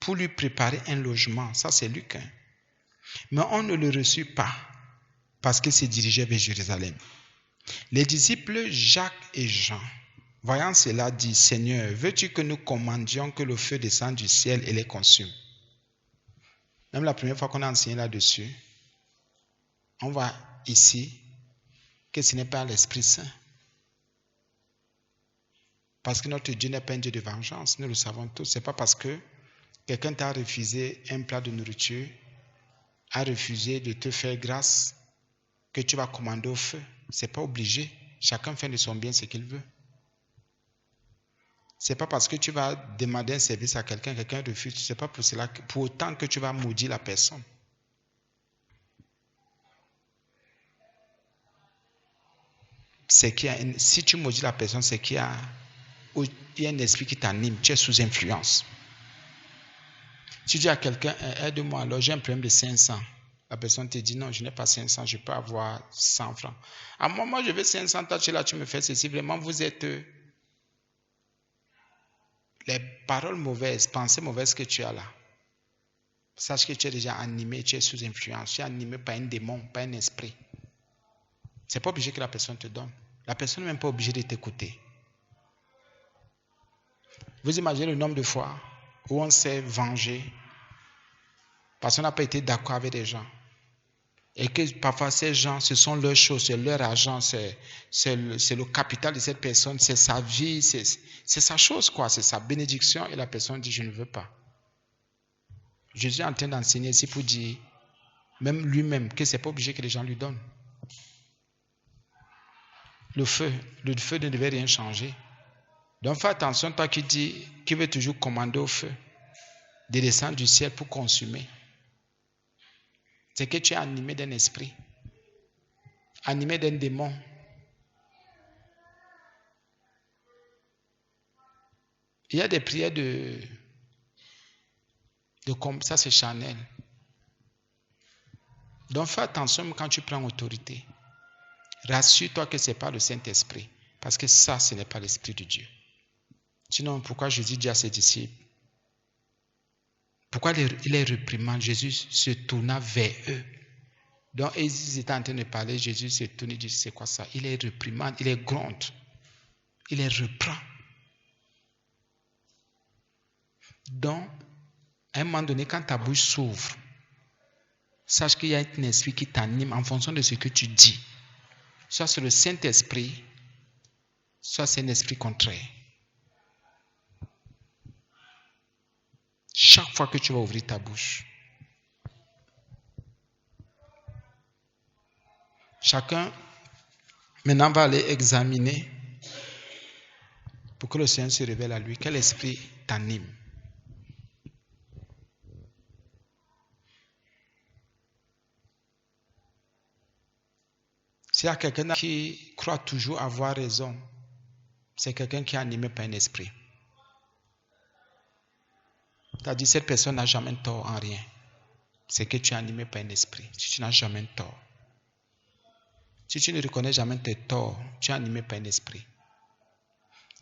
pour lui préparer un logement. Ça, c'est Luc. Mais on ne le reçut pas parce qu'il se dirigeait vers Jérusalem. Les disciples Jacques et Jean, voyant cela, disent, Seigneur, veux-tu que nous commandions que le feu descende du ciel et les consume? Même la première fois qu'on a enseigné là-dessus, on voit ici que ce n'est pas l'Esprit Saint. Parce que notre Dieu n'est pas un Dieu de vengeance, nous le savons tous. Ce n'est pas parce que quelqu'un t'a refusé un plat de nourriture, a refusé de te faire grâce, que tu vas commander au feu. Ce n'est pas obligé. Chacun fait de son bien ce qu'il veut. Ce n'est pas parce que tu vas demander un service à quelqu'un, quelqu'un refuse. Ce n'est pas pour cela, pour autant que tu vas maudire la personne. Si tu maudis la personne, c'est qu'il y a un esprit qui t'anime. Tu es sous influence. Si tu dis à quelqu'un, aide-moi, alors j'ai un problème de 500. La personne te dit, non, je n'ai pas 500, je peux avoir 100 francs. À moi, je veux 500, toi, tu es là, tu me fais ceci. Vraiment, vous êtes... les paroles mauvaises, pensées mauvaises que tu as là. Sache que tu es déjà animé, tu es sous influence. Tu es animé par un démon, par un esprit. Ce n'est pas obligé que la personne te donne. La personne n'est même pas obligée de t'écouter. Vous imaginez le nombre de fois où on s'est vengé parce qu'on n'a pas été d'accord avec des gens. Et que parfois ces gens, ce sont leurs choses, c'est leur argent, c'est le capital de cette personne, c'est sa vie, c'est sa chose, quoi, c'est sa bénédiction. Et la personne dit, je ne veux pas. Jésus est en train d'enseigner ici pour dire, même lui-même, que ce n'est pas obligé que les gens lui donnent. Le feu ne devait rien changer. Donc fais attention, toi qui veux toujours commander au feu, de descendre du ciel pour consumer. C'est que tu es animé d'un esprit, animé d'un démon. Il y a des prières comme ça, c'est charnel. Donc fais attention quand tu prends autorité. Rassure-toi que ce n'est pas le Saint-Esprit, parce que ça, ce n'est pas l'Esprit de Dieu. Sinon, pourquoi Jésus dit à ses disciples, pourquoi il les réprimande? Jésus se tourna vers eux. Donc, ils étaient en train de parler, Jésus se tourne et dit, c'est quoi ça? Il les réprimande, il les gronde. il les reprend. Donc, à un moment donné, quand ta bouche s'ouvre, sache qu'il y a un esprit qui t'anime en fonction de ce que tu dis. Soit c'est le Saint-Esprit, soit c'est un esprit contraire. Chaque fois que tu vas ouvrir ta bouche, chacun maintenant va aller examiner pour que le Seigneur se révèle à lui. Quel esprit t'anime? S'il y a quelqu'un qui croit toujours avoir raison, c'est quelqu'un qui est animé par un esprit. C'est-à-dire cette personne n'a jamais tort en rien. C'est que tu es animé par un esprit. Si tu n'as jamais tort. Si tu ne reconnais jamais tes torts, tu es animé par un esprit.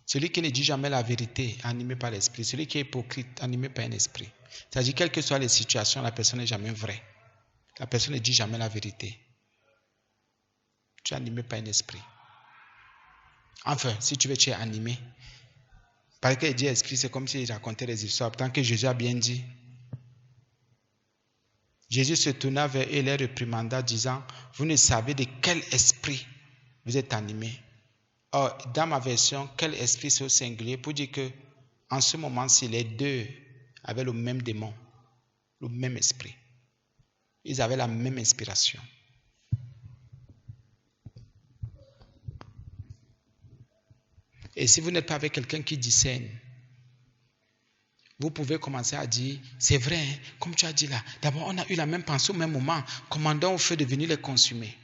Celui qui ne dit jamais la vérité, animé par l'esprit. Celui qui est hypocrite, animé par un esprit. C'est-à-dire, quelles que soient les situations, la personne n'est jamais vraie. La personne ne dit jamais la vérité. Tu es animé par un esprit. Enfin, si tu veux, tu es animé. Parce qu'il dit esprit, c'est comme s'il racontait des histoires. Tant que Jésus a bien dit. Jésus se tourna vers eux et les réprimanda, disant, vous ne savez de quel esprit vous êtes animés. Or, dans ma version, quel esprit c'est au singulier pour dire que en ce moment-ci, les deux avaient le même démon, le même esprit. Ils avaient la même inspiration. Et si vous n'êtes pas avec quelqu'un qui discerne, vous pouvez commencer à dire, c'est vrai, hein, comme tu as dit là, d'abord on a eu la même pensée au même moment, commandons au feu de venir les consumer.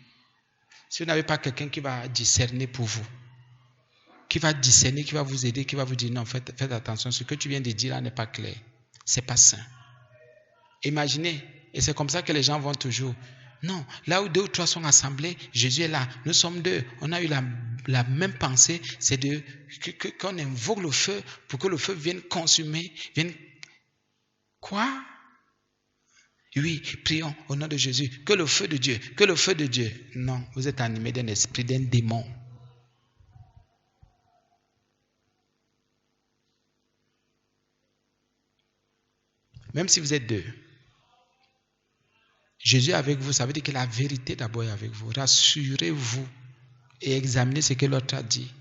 Si vous n'avez pas quelqu'un qui va discerner pour vous, qui va discerner, qui va vous aider, qui va vous dire, non, faites attention, ce que tu viens de dire là n'est pas clair, c'est pas sain. Imaginez, et c'est comme ça que les gens vont toujours, non, là où 2 ou 3 sont assemblés, Jésus est là, nous sommes 2, on a eu la même pensée, c'est qu'on invoque le feu pour que le feu vienne consumer, vienne... Quoi? Oui, prions au nom de Jésus, que le feu de Dieu, non, vous êtes animé d'un esprit, d'un démon. Même si vous êtes 2, Jésus est avec vous, ça veut dire que la vérité d'abord est avec vous. Rassurez-vous et examinez ce que l'autre a dit.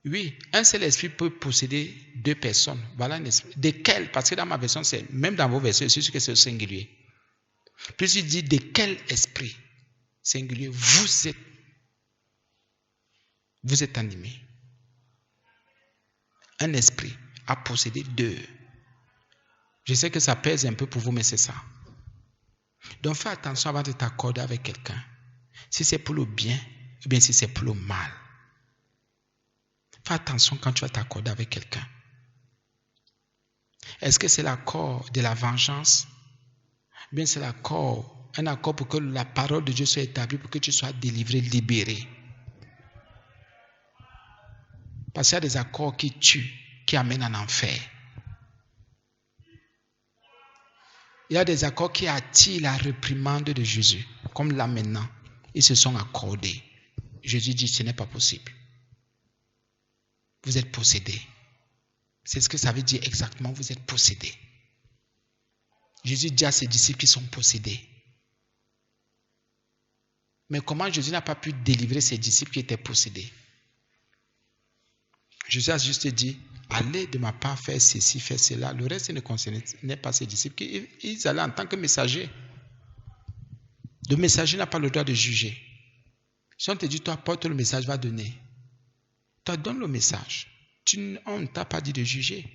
Oui, un seul esprit peut posséder 2 personnes. Voilà un esprit. Desquels? Parce que dans ma version, même dans vos versions, c'est sûr que c'est au singulier. Plus il dit de quel esprit singulier vous êtes animé. Un esprit a possédé 2. Je sais que ça pèse un peu pour vous, mais c'est ça. Donc fais attention avant de t'accorder avec quelqu'un. Si c'est pour le bien, ou bien si c'est pour le mal. Fais attention quand tu vas t'accorder avec quelqu'un. Est-ce que c'est l'accord de la vengeance? Ou bien c'est un accord pour que la parole de Dieu soit établie, pour que tu sois délivré, libéré. Parce qu'il y a des accords qui tuent, qui amènent en enfer. Il y a des accords qui attirent la réprimande de Jésus. Comme là maintenant, ils se sont accordés. Jésus dit, ce n'est pas possible. Vous êtes possédés. C'est ce que ça veut dire exactement, vous êtes possédés. Jésus dit à ses disciples qu'ils sont possédés. Mais comment Jésus n'a pas pu délivrer ses disciples qui étaient possédés? Jésus a juste dit, allez de ma part faire ceci, faire cela. Le reste ne concernait pas ses disciples. Ils allaient en tant que messagers. Le messager n'a pas le droit de juger. Si on te dit, toi, porte le message, va donner. Toi, donne le message. On ne t'a pas dit de juger.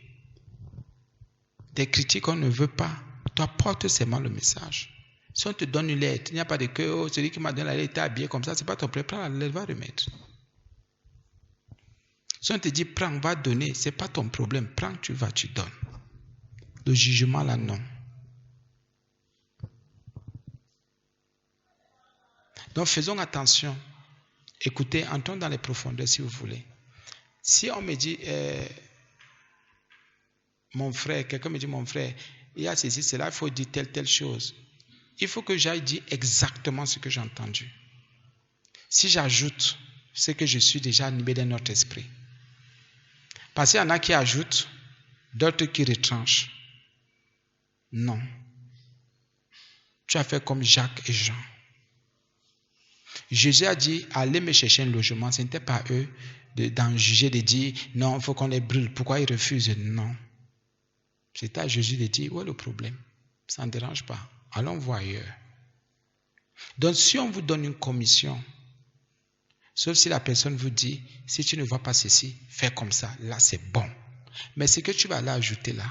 Des critiques, on ne veut pas. Toi, porte seulement le message. Si on te donne une lettre, il n'y a pas de que, oh, celui qui m'a donné la lettre était habillé comme ça, c'est pas ton problème. Prends la lettre, va remettre. Si on te dit, prends, va donner, c'est pas ton problème. Prends, tu vas, tu donnes. Le jugement, là, non. Donc, faisons attention. Écoutez, entrons dans les profondeurs si vous voulez. Si on me dit, mon frère, quelqu'un me dit, mon frère, il y a ceci, cela, il faut dire telle chose. Il faut que j'aille dire exactement ce que j'ai entendu. Si j'ajoute, c'est que je suis déjà animé d'un autre esprit. Parce qu'il y en a qui ajoutent, d'autres qui retranchent. Non. Tu as fait comme Jacques et Jean. Jésus a dit, allez me chercher un logement. Ce n'était pas eux d'en juger, de dire, non, il faut qu'on les brûle. Pourquoi ils refusent? Non. C'était à Jésus de dire, où est le problème? Ça ne dérange pas. Allons voir ailleurs. Donc, si on vous donne une commission, sauf si la personne vous dit, si tu ne vois pas ceci, fais comme ça. Là, c'est bon. Mais ce que tu vas aller ajouter là,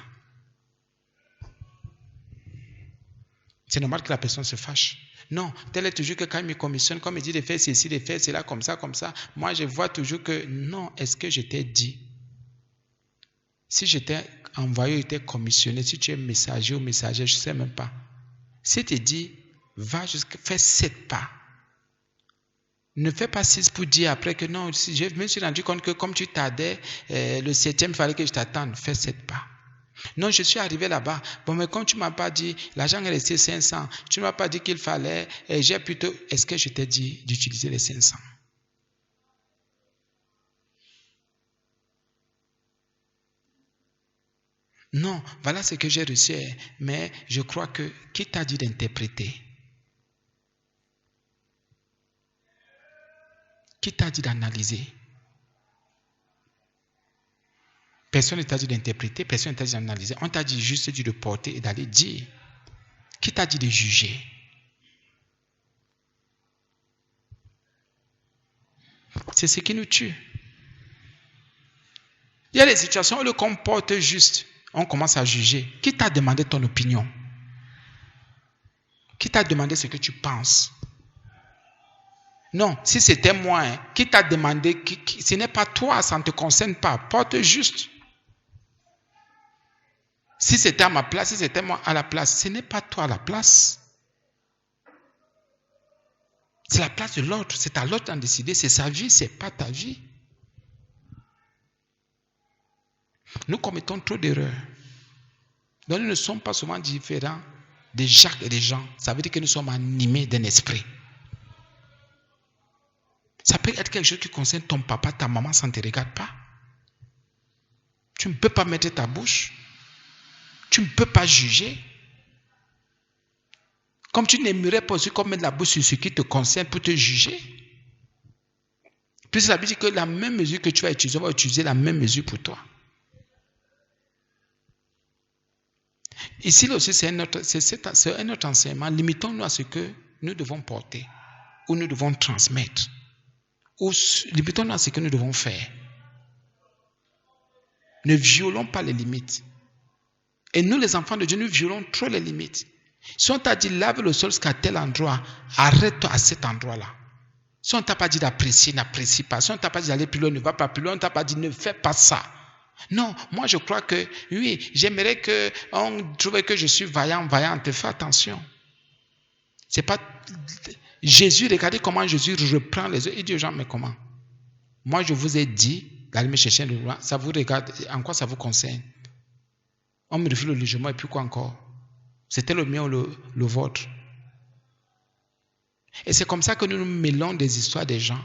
c'est normal que la personne se fâche. Non, tel est toujours que quand il me commissionne, comme il dit de faire ceci, de faire cela, comme ça, moi je vois toujours que non, est-ce que je t'ai dit? Si j'étais envoyé, j'étais commissionné, si tu es messager ou messager, je ne sais même pas. Si tu dis, va jusqu'à faire 7 pas. Ne fais pas 6 pour dire après que non, si je me suis rendu compte que comme tu tardais, le 7e, il fallait que je t'attende. Fais 7 pas. Non, je suis arrivé là-bas. Bon, mais comme tu ne m'as pas dit, l'argent est resté 500. Tu ne m'as pas dit qu'il fallait, j'ai plutôt, est-ce que je t'ai dit d'utiliser les 500? Non, voilà ce que j'ai reçu. Mais je crois que, qui t'a dit d'interpréter? Qui t'a dit d'analyser? Personne ne t'a dit d'interpréter, personne ne t'a dit d'analyser. On t'a dit juste de porter et d'aller dire. Qui t'a dit de juger? C'est ce qui nous tue. Il y a des situations où le comporte juste. On commence à juger. Qui t'a demandé ton opinion? Qui t'a demandé ce que tu penses? Non, si c'était moi, qui t'a demandé, ce n'est pas toi, ça ne te concerne pas. Porte juste. Si c'était à ma place, si c'était moi à la place, ce n'est pas toi à la place. C'est la place de l'autre. C'est à l'autre d'en décider. C'est sa vie, ce n'est pas ta vie. Nous commettons trop d'erreurs. Donc nous ne sommes pas souvent différents des Jacques et des Jean. Ça veut dire que nous sommes animés d'un esprit. Ça peut être quelque chose qui concerne ton papa, ta maman, ça ne te regarde pas. Tu ne peux pas mettre ta bouche. Tu ne peux pas juger. Comme tu n'aimerais pas aussi qu'on mette la bouche sur ce qui te concerne pour te juger. Puis ça veut dire que la même mesure que tu vas utiliser, on va utiliser la même mesure pour toi. Ici aussi, c'est un autre enseignement. Limitons-nous à ce que nous devons porter ou nous devons transmettre. Ou limitons-nous à ce que nous devons faire. Ne violons pas les limites. Et nous, les enfants de Dieu, nous violons trop les limites. Si on t'a dit lave le sol jusqu'à tel endroit, arrête-toi à cet endroit-là. Si on ne t'a pas dit d'apprécier, n'apprécie pas. Si on ne t'a pas dit d'aller plus loin, ne va pas plus loin. On ne t'a pas dit ne fais pas ça. Non, moi je crois que, oui, j'aimerais qu'on trouve que je suis vaillante. Fais attention. C'est pas... Jésus, regardez comment Jésus reprend les autres. Il dit aux gens, mais comment? Moi je vous ai dit d'aller me chercher le roi. Ça vous regarde, en quoi ça vous concerne? On me refuse le logement et puis quoi encore? C'était le mien ou le vôtre? Et c'est comme ça que nous nous mêlons des histoires des gens,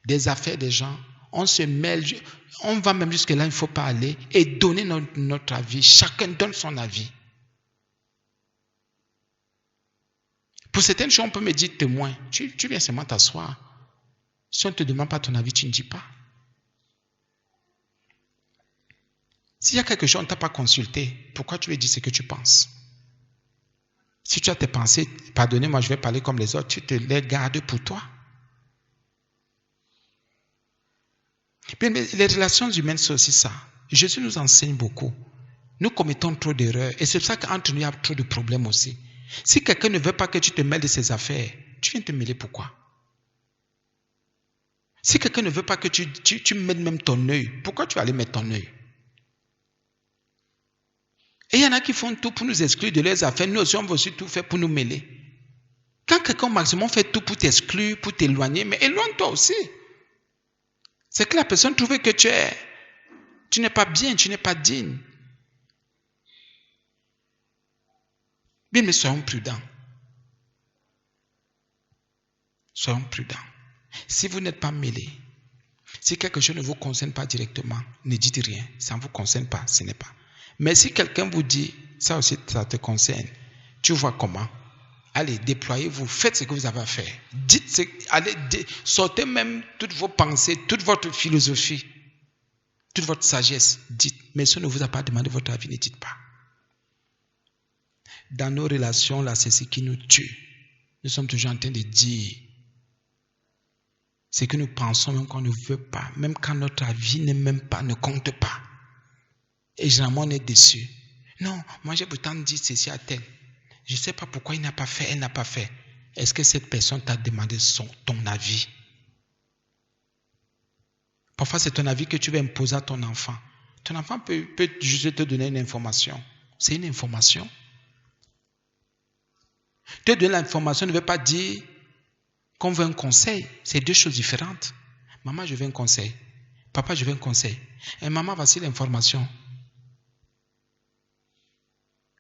des affaires des gens. On se mêle, on va même jusque là, il ne faut pas aller et donner notre avis. Chacun donne son avis. Pour certaines choses, on peut me dire témoin. Tu viens seulement t'asseoir. Si on ne te demande pas ton avis, tu ne dis pas. S'il y a quelque chose, on ne t'a pas consulté, pourquoi tu veux dire ce que tu penses? Si tu as tes pensées, pardonnez-moi, je vais parler comme les autres, tu te les gardes pour toi. Bien, mais les relations humaines, c'est aussi ça. Jésus nous enseigne beaucoup. Nous commettons trop d'erreurs. Et c'est pour ça qu'entre nous, il y a trop de problèmes aussi. Si quelqu'un ne veut pas que tu te mêles de ses affaires, tu viens te mêler pourquoi? Si quelqu'un ne veut pas que tu mettes même ton œil, pourquoi tu vas aller mettre ton œil? Et il y en a qui font tout pour nous exclure de leurs affaires. Nous aussi, on va aussi tout faire pour nous mêler. Quand quelqu'un au maximum fait tout pour t'exclure, pour t'éloigner, mais éloigne-toi aussi. C'est que la personne trouve que tu n'es pas bien, tu n'es pas digne. Bien, mais soyons prudents. Soyons prudents. Si vous n'êtes pas mêlés, Si quelque chose ne vous concerne pas directement, ne dites rien. Ça ne vous concerne pas, ce n'est pas. Mais si quelqu'un vous dit, ça aussi, ça te concerne, tu vois comment? Allez, déployez-vous, faites ce que vous avez à faire. Sortez même toutes vos pensées, toute votre philosophie, toute votre sagesse. Dites, mais si on ne vous a pas demandé votre avis, ne dites pas. Dans nos relations, là, c'est ce qui nous tue. Nous sommes toujours en train de dire ce que nous pensons même qu'on ne veut pas, même quand notre avis ne compte pas. Et généralement, on est déçu. Non, moi j'ai pourtant dit ceci à tel. Je ne sais pas pourquoi il n'a pas fait, elle n'a pas fait. Est-ce que cette personne t'a demandé ton avis? Parfois, c'est ton avis que tu vas imposer à ton enfant. Ton enfant peut juste te donner une information. C'est une information. Te donner l'information ne veut pas dire qu'on veut un conseil. C'est deux choses différentes. Maman, je veux un conseil. Papa, je veux un conseil. Et maman, voici l'information.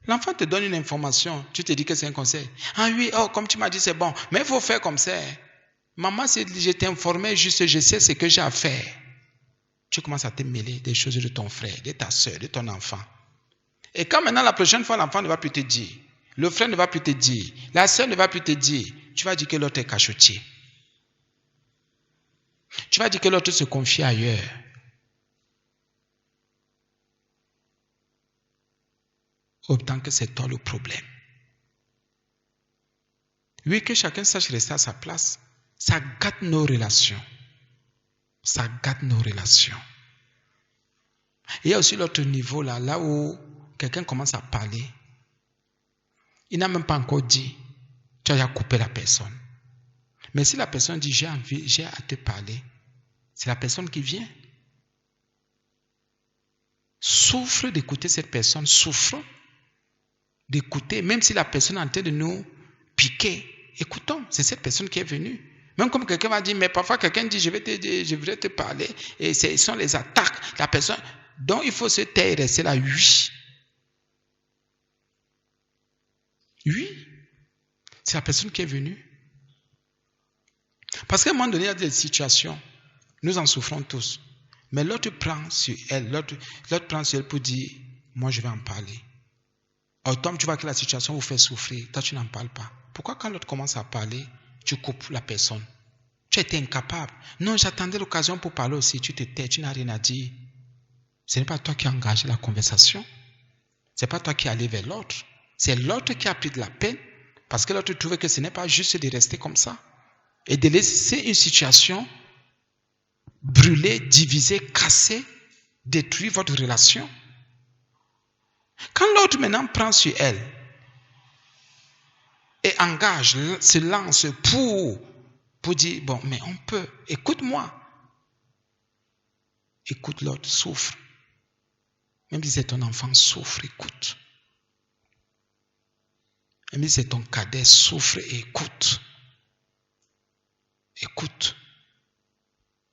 L'enfant te donne une information. Tu te dis que c'est un conseil. Ah oui, oh, comme tu m'as dit, c'est bon. Mais il faut faire comme ça. Maman, si je t'ai informé, juste je sais ce que j'ai à faire. Tu commences à te mêler des choses de ton frère, de ta soeur, de ton enfant. Et quand maintenant, la prochaine fois, l'enfant ne va plus te dire, le frère ne va plus te dire, la soeur ne va plus te dire, tu vas dire que l'autre est cachotier. Tu vas dire que l'autre se confie ailleurs. Autant que c'est toi le problème. Oui, que chacun sache rester à sa place. Ça gâte nos relations. Ça gâte nos relations. Il y a aussi l'autre niveau là où quelqu'un commence à parler. Il n'a même pas encore dit. Tu as déjà coupé la personne. Mais si la personne dit j'ai à te parler, c'est la personne qui vient. Souffre d'écouter cette personne, souffre d'écouter, même si la personne est en train de nous piquer. Écoutons, c'est cette personne qui est venue. Même comme quelqu'un va dire, mais parfois quelqu'un dit, je voudrais te parler, et ce sont les attaques. La personne, donc il faut se taire et rester là, oui. Oui, c'est la personne qui est venue. Parce qu'à un moment donné, il y a des situations, nous en souffrons tous. Mais l'autre prend sur elle, l'autre prend sur elle pour dire, moi je vais en parler. Autant tu vois que la situation vous fait souffrir, toi tu n'en parles pas. Pourquoi quand l'autre commence à parler, tu coupes la personne? Tu étais incapable. Non, j'attendais l'occasion pour parler aussi, tu te tais, tu n'as rien à dire. Ce n'est pas toi qui as engagé la conversation. Ce n'est pas toi qui es allé vers l'autre. C'est l'autre qui a pris de la peine parce que l'autre trouvait que ce n'est pas juste de rester comme ça et de laisser une situation brûler, diviser, casser, détruire votre relation. Quand l'autre maintenant prend sur elle et engage, se lance pour dire, bon, mais on peut, écoute-moi. Écoute l'autre, souffre. Même si c'est ton enfant, souffre, écoute. Même si c'est ton cadet, souffre et écoute. Écoute.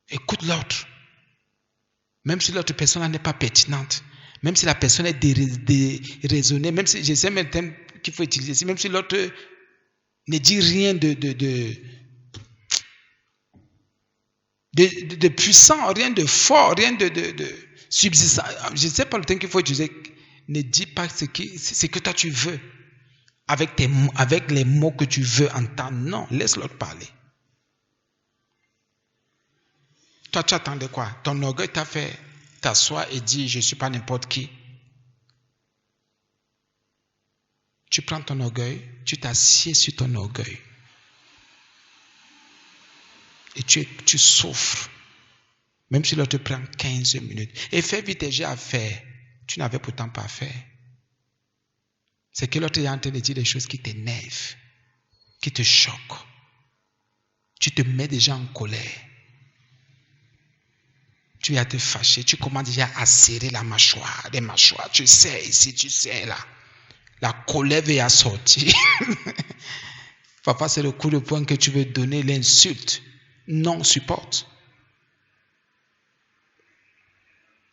Écoute l'autre. Même si l'autre personne n'est pas pertinente, même si la personne est déraisonnée, même si je sais même le terme qu'il faut utiliser, même si l'autre ne dit rien de puissant, rien de fort, rien de subsistant, je ne sais pas le terme qu'il faut utiliser, ne dis pas ce que toi tu veux, avec les mots que tu veux entendre. Non, laisse l'autre parler. Toi, tu attendais quoi? Ton orgueil t'a fait t'asseoir et dire, je ne suis pas n'importe qui. Tu prends ton orgueil, tu t'assieds sur ton orgueil. Et tu souffres. Même si l'autre te prend 15 minutes. Et fais vite et j'ai à faire. Tu n'avais pourtant pas à faire. C'est que l'autre est en train de dire des choses qui t'énervent, qui te choquent. Tu te mets déjà en colère. Tu vas te fâcher. Tu commences déjà à serrer la mâchoire, les mâchoires. Tu sais ici, tu sais là. La colère va sortir. Papa, c'est le coup de poing que tu veux donner, l'insulte. Non, supporte.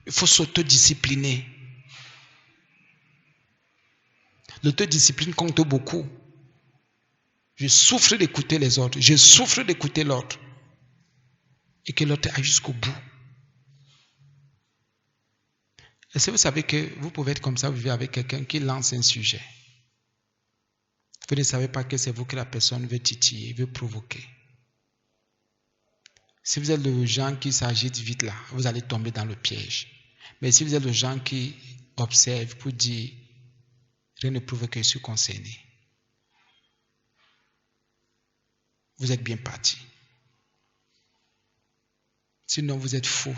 Il faut s'autodiscipliner. L'autodiscipline compte beaucoup. Je souffre d'écouter les autres. Je souffre d'écouter l'autre. et que l'autre aille jusqu'au bout. Est-ce que vous savez que vous pouvez être comme ça, vous vivez avec quelqu'un qui lance un sujet. Vous ne savez pas que c'est vous que la personne veut titiller, veut provoquer. Si vous êtes le genre qui s'agite vite là, vous allez tomber dans le piège. Mais si vous êtes le genre qui observe pour dire, rien ne prouve que je suis concerné, vous êtes bien parti. Sinon, vous êtes fou.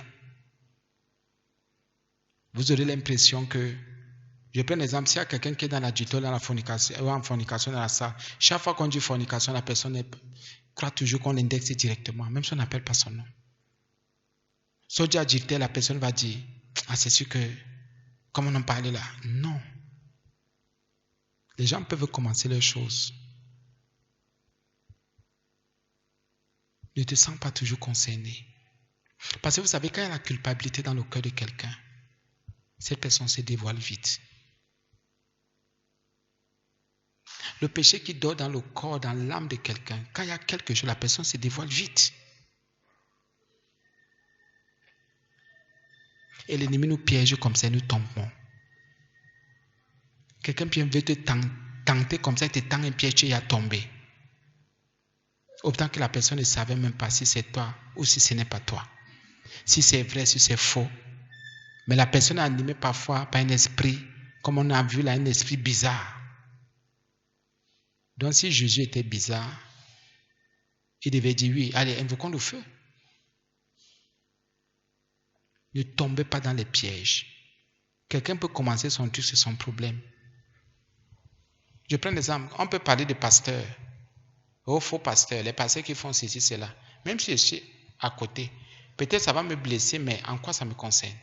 Vous aurez l'impression que, je prends l'exemple, s'il y a quelqu'un qui est dans l'adultère, dans la fornication, ou en fornication dans la salle, chaque fois qu'on dit fornication, la personne croit toujours qu'on l'indexe directement, même si on n'appelle pas son nom. Si on dit adultère, la personne va dire, ah c'est sûr que, comme on en parlait là, non. Les gens peuvent commencer leurs choses. Ne te sens pas toujours concerné. Parce que vous savez, quand il y a la culpabilité dans le cœur de quelqu'un, cette personne se dévoile vite. Le péché qui dort dans le corps, dans l'âme de quelqu'un, quand il y a quelque chose, la personne se dévoile vite. Et l'ennemi nous piège comme ça, nous tombons. Quelqu'un veut te tenter comme ça, il te tend un piège et il a tombé. Autant que la personne ne savait même pas si c'est toi ou si ce n'est pas toi. Si c'est vrai, si c'est faux. Mais la personne est animée parfois par un esprit, comme on a vu là, un esprit bizarre. Donc si Jésus était bizarre, il devait dire oui, allez, invoquons le feu. Ne tombez pas dans les pièges. Quelqu'un peut commencer son truc, c'est son problème. Je prends l'exemple, on peut parler de pasteurs, faux pasteurs, les pasteurs qui font ceci, cela. Même si je suis à côté, peut-être ça va me blesser, mais en quoi ça me concerne?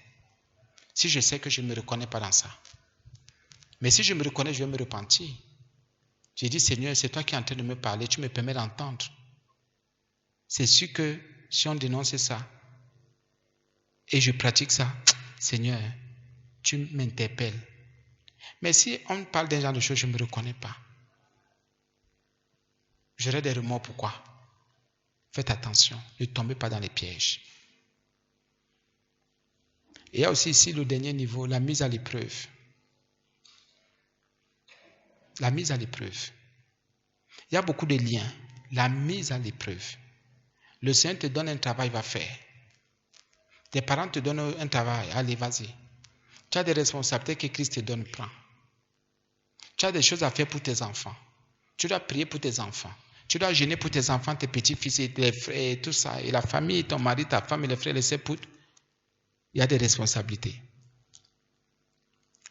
Si je sais que je ne me reconnais pas dans ça. Mais si je me reconnais, je vais me repentir. J'ai dit, Seigneur, c'est toi qui es en train de me parler, tu me permets d'entendre. C'est sûr que si on dénonce ça, et je pratique ça, Seigneur, tu m'interpelles. Mais si on parle d'un genre de choses, je ne me reconnais pas. J'aurai des remords, pourquoi? Faites attention, ne tombez pas dans les pièges. Et il y a aussi ici le dernier niveau, la mise à l'épreuve. La mise à l'épreuve. Il y a beaucoup de liens. La mise à l'épreuve. Le Seigneur te donne un travail, va faire. Tes parents te donnent un travail, allez, vas-y. Tu as des responsabilités que Christ te donne, prends. Tu as des choses à faire pour tes enfants. Tu dois prier pour tes enfants. Tu dois jeûner pour tes enfants, tes petits-fils et tes frères et tout ça. Et la famille, ton mari, ta femme et les frères, les sœurs. Il y a des responsabilités.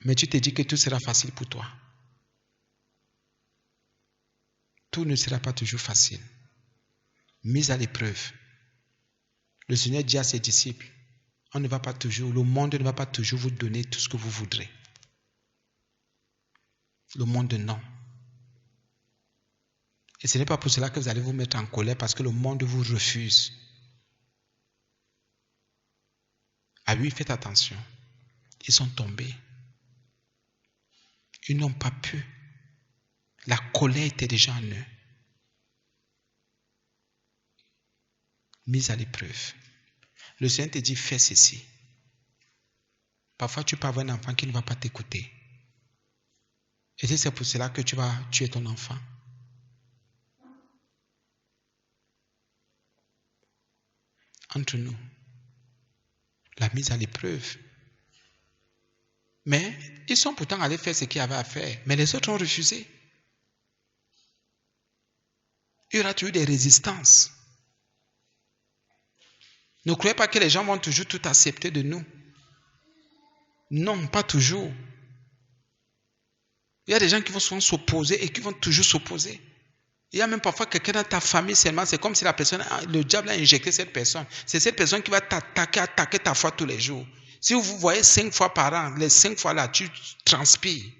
Mais tu te dis que tout sera facile pour toi. Tout ne sera pas toujours facile. Mise à l'épreuve. Le Seigneur dit à ses disciples, on ne va pas toujours, le monde ne va pas toujours vous donner tout ce que vous voudrez. Le monde, non. Et ce n'est pas pour cela que vous allez vous mettre en colère parce que le monde vous refuse. Ah oui, faites attention. Ils sont tombés. Ils n'ont pas pu. La colère était déjà en eux. Mise à l'épreuve. Le Seigneur te dit, fais ceci. Parfois, tu peux avoir un enfant qui ne va pas t'écouter. Et c'est pour cela que tu vas tuer ton enfant. Entre nous, la mise à l'épreuve. Mais ils sont pourtant allés faire ce qu'il y avait à faire. Mais les autres ont refusé. Il y aura toujours des résistances. Ne croyez pas que les gens vont toujours tout accepter de nous. Non, pas toujours. Il y a des gens qui vont souvent s'opposer et qui vont toujours s'opposer. Il y a même parfois quelqu'un dans ta famille seulement, c'est comme si le diable a injecté cette personne. C'est cette personne qui va attaquer ta foi tous les jours. Si vous voyez 5 fois par an, les 5 fois là, tu transpires.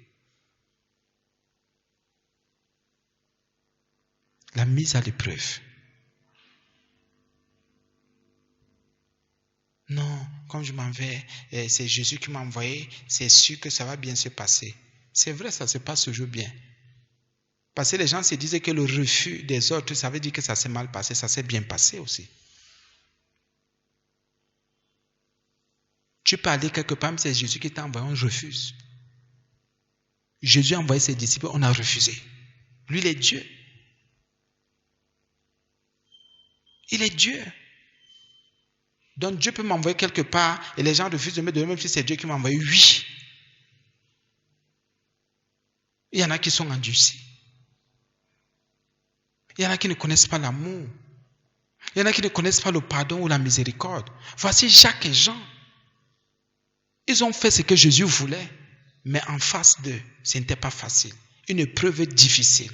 La mise à l'épreuve. Non, comme je m'en vais, c'est Jésus qui m'a envoyé, c'est sûr que ça va bien se passer. C'est vrai, ça se passe toujours bien. Parce que les gens se disaient que le refus des autres, ça veut dire que ça s'est mal passé, ça s'est bien passé aussi. Tu peux aller quelque part, mais c'est Jésus qui t'a envoyé, on refuse. Jésus a envoyé ses disciples, on a refusé. Lui, il est Dieu. Il est Dieu. Donc Dieu peut m'envoyer quelque part et les gens refusent de me donner, même si c'est Dieu qui m'a envoyé. Oui. Il y en a qui sont endurcis. Il y en a qui ne connaissent pas l'amour. Il y en a qui ne connaissent pas le pardon ou la miséricorde. Voici Jacques et Jean. Ils ont fait ce que Jésus voulait, mais en face d'eux, ce n'était pas facile. Une épreuve difficile.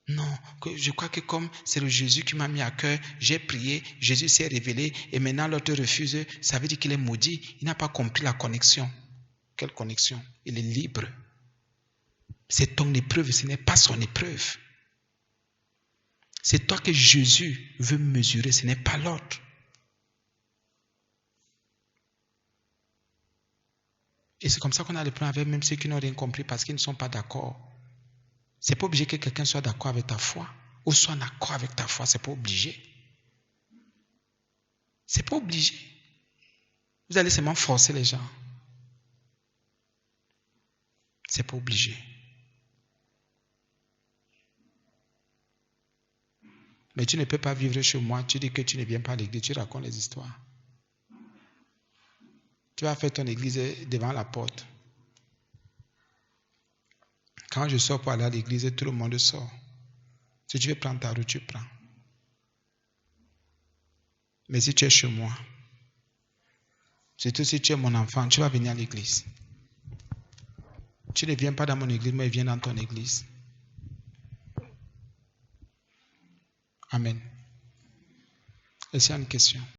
Non, je crois que comme c'est le Jésus qui m'a mis à cœur, j'ai prié, Jésus s'est révélé et maintenant l'autre refuse, ça veut dire qu'il est maudit. Il n'a pas compris la connexion. Quelle connexion? Il est libre. C'est ton épreuve, ce n'est pas son épreuve. C'est toi que Jésus veut mesurer, ce n'est pas l'autre. Et c'est comme ça qu'on a le problème avec même ceux qui n'ont rien compris parce qu'ils ne sont pas d'accord. C'est pas obligé que quelqu'un soit d'accord avec ta foi ou soit en accord avec ta foi, c'est pas obligé. C'est pas obligé. Vous allez seulement forcer les gens. C'est pas obligé. Mais tu ne peux pas vivre chez moi, tu dis que tu ne viens pas à l'église, tu racontes les histoires. Tu vas faire ton église devant la porte. Quand je sors pour aller à l'église, tout le monde sort. Si tu veux prendre ta route, tu prends. Mais si tu es chez moi, surtout si tu es mon enfant, tu vas venir à l'église. Tu ne viens pas dans mon église, mais viens dans ton église. Amen. Est-ce qu'il y a une question?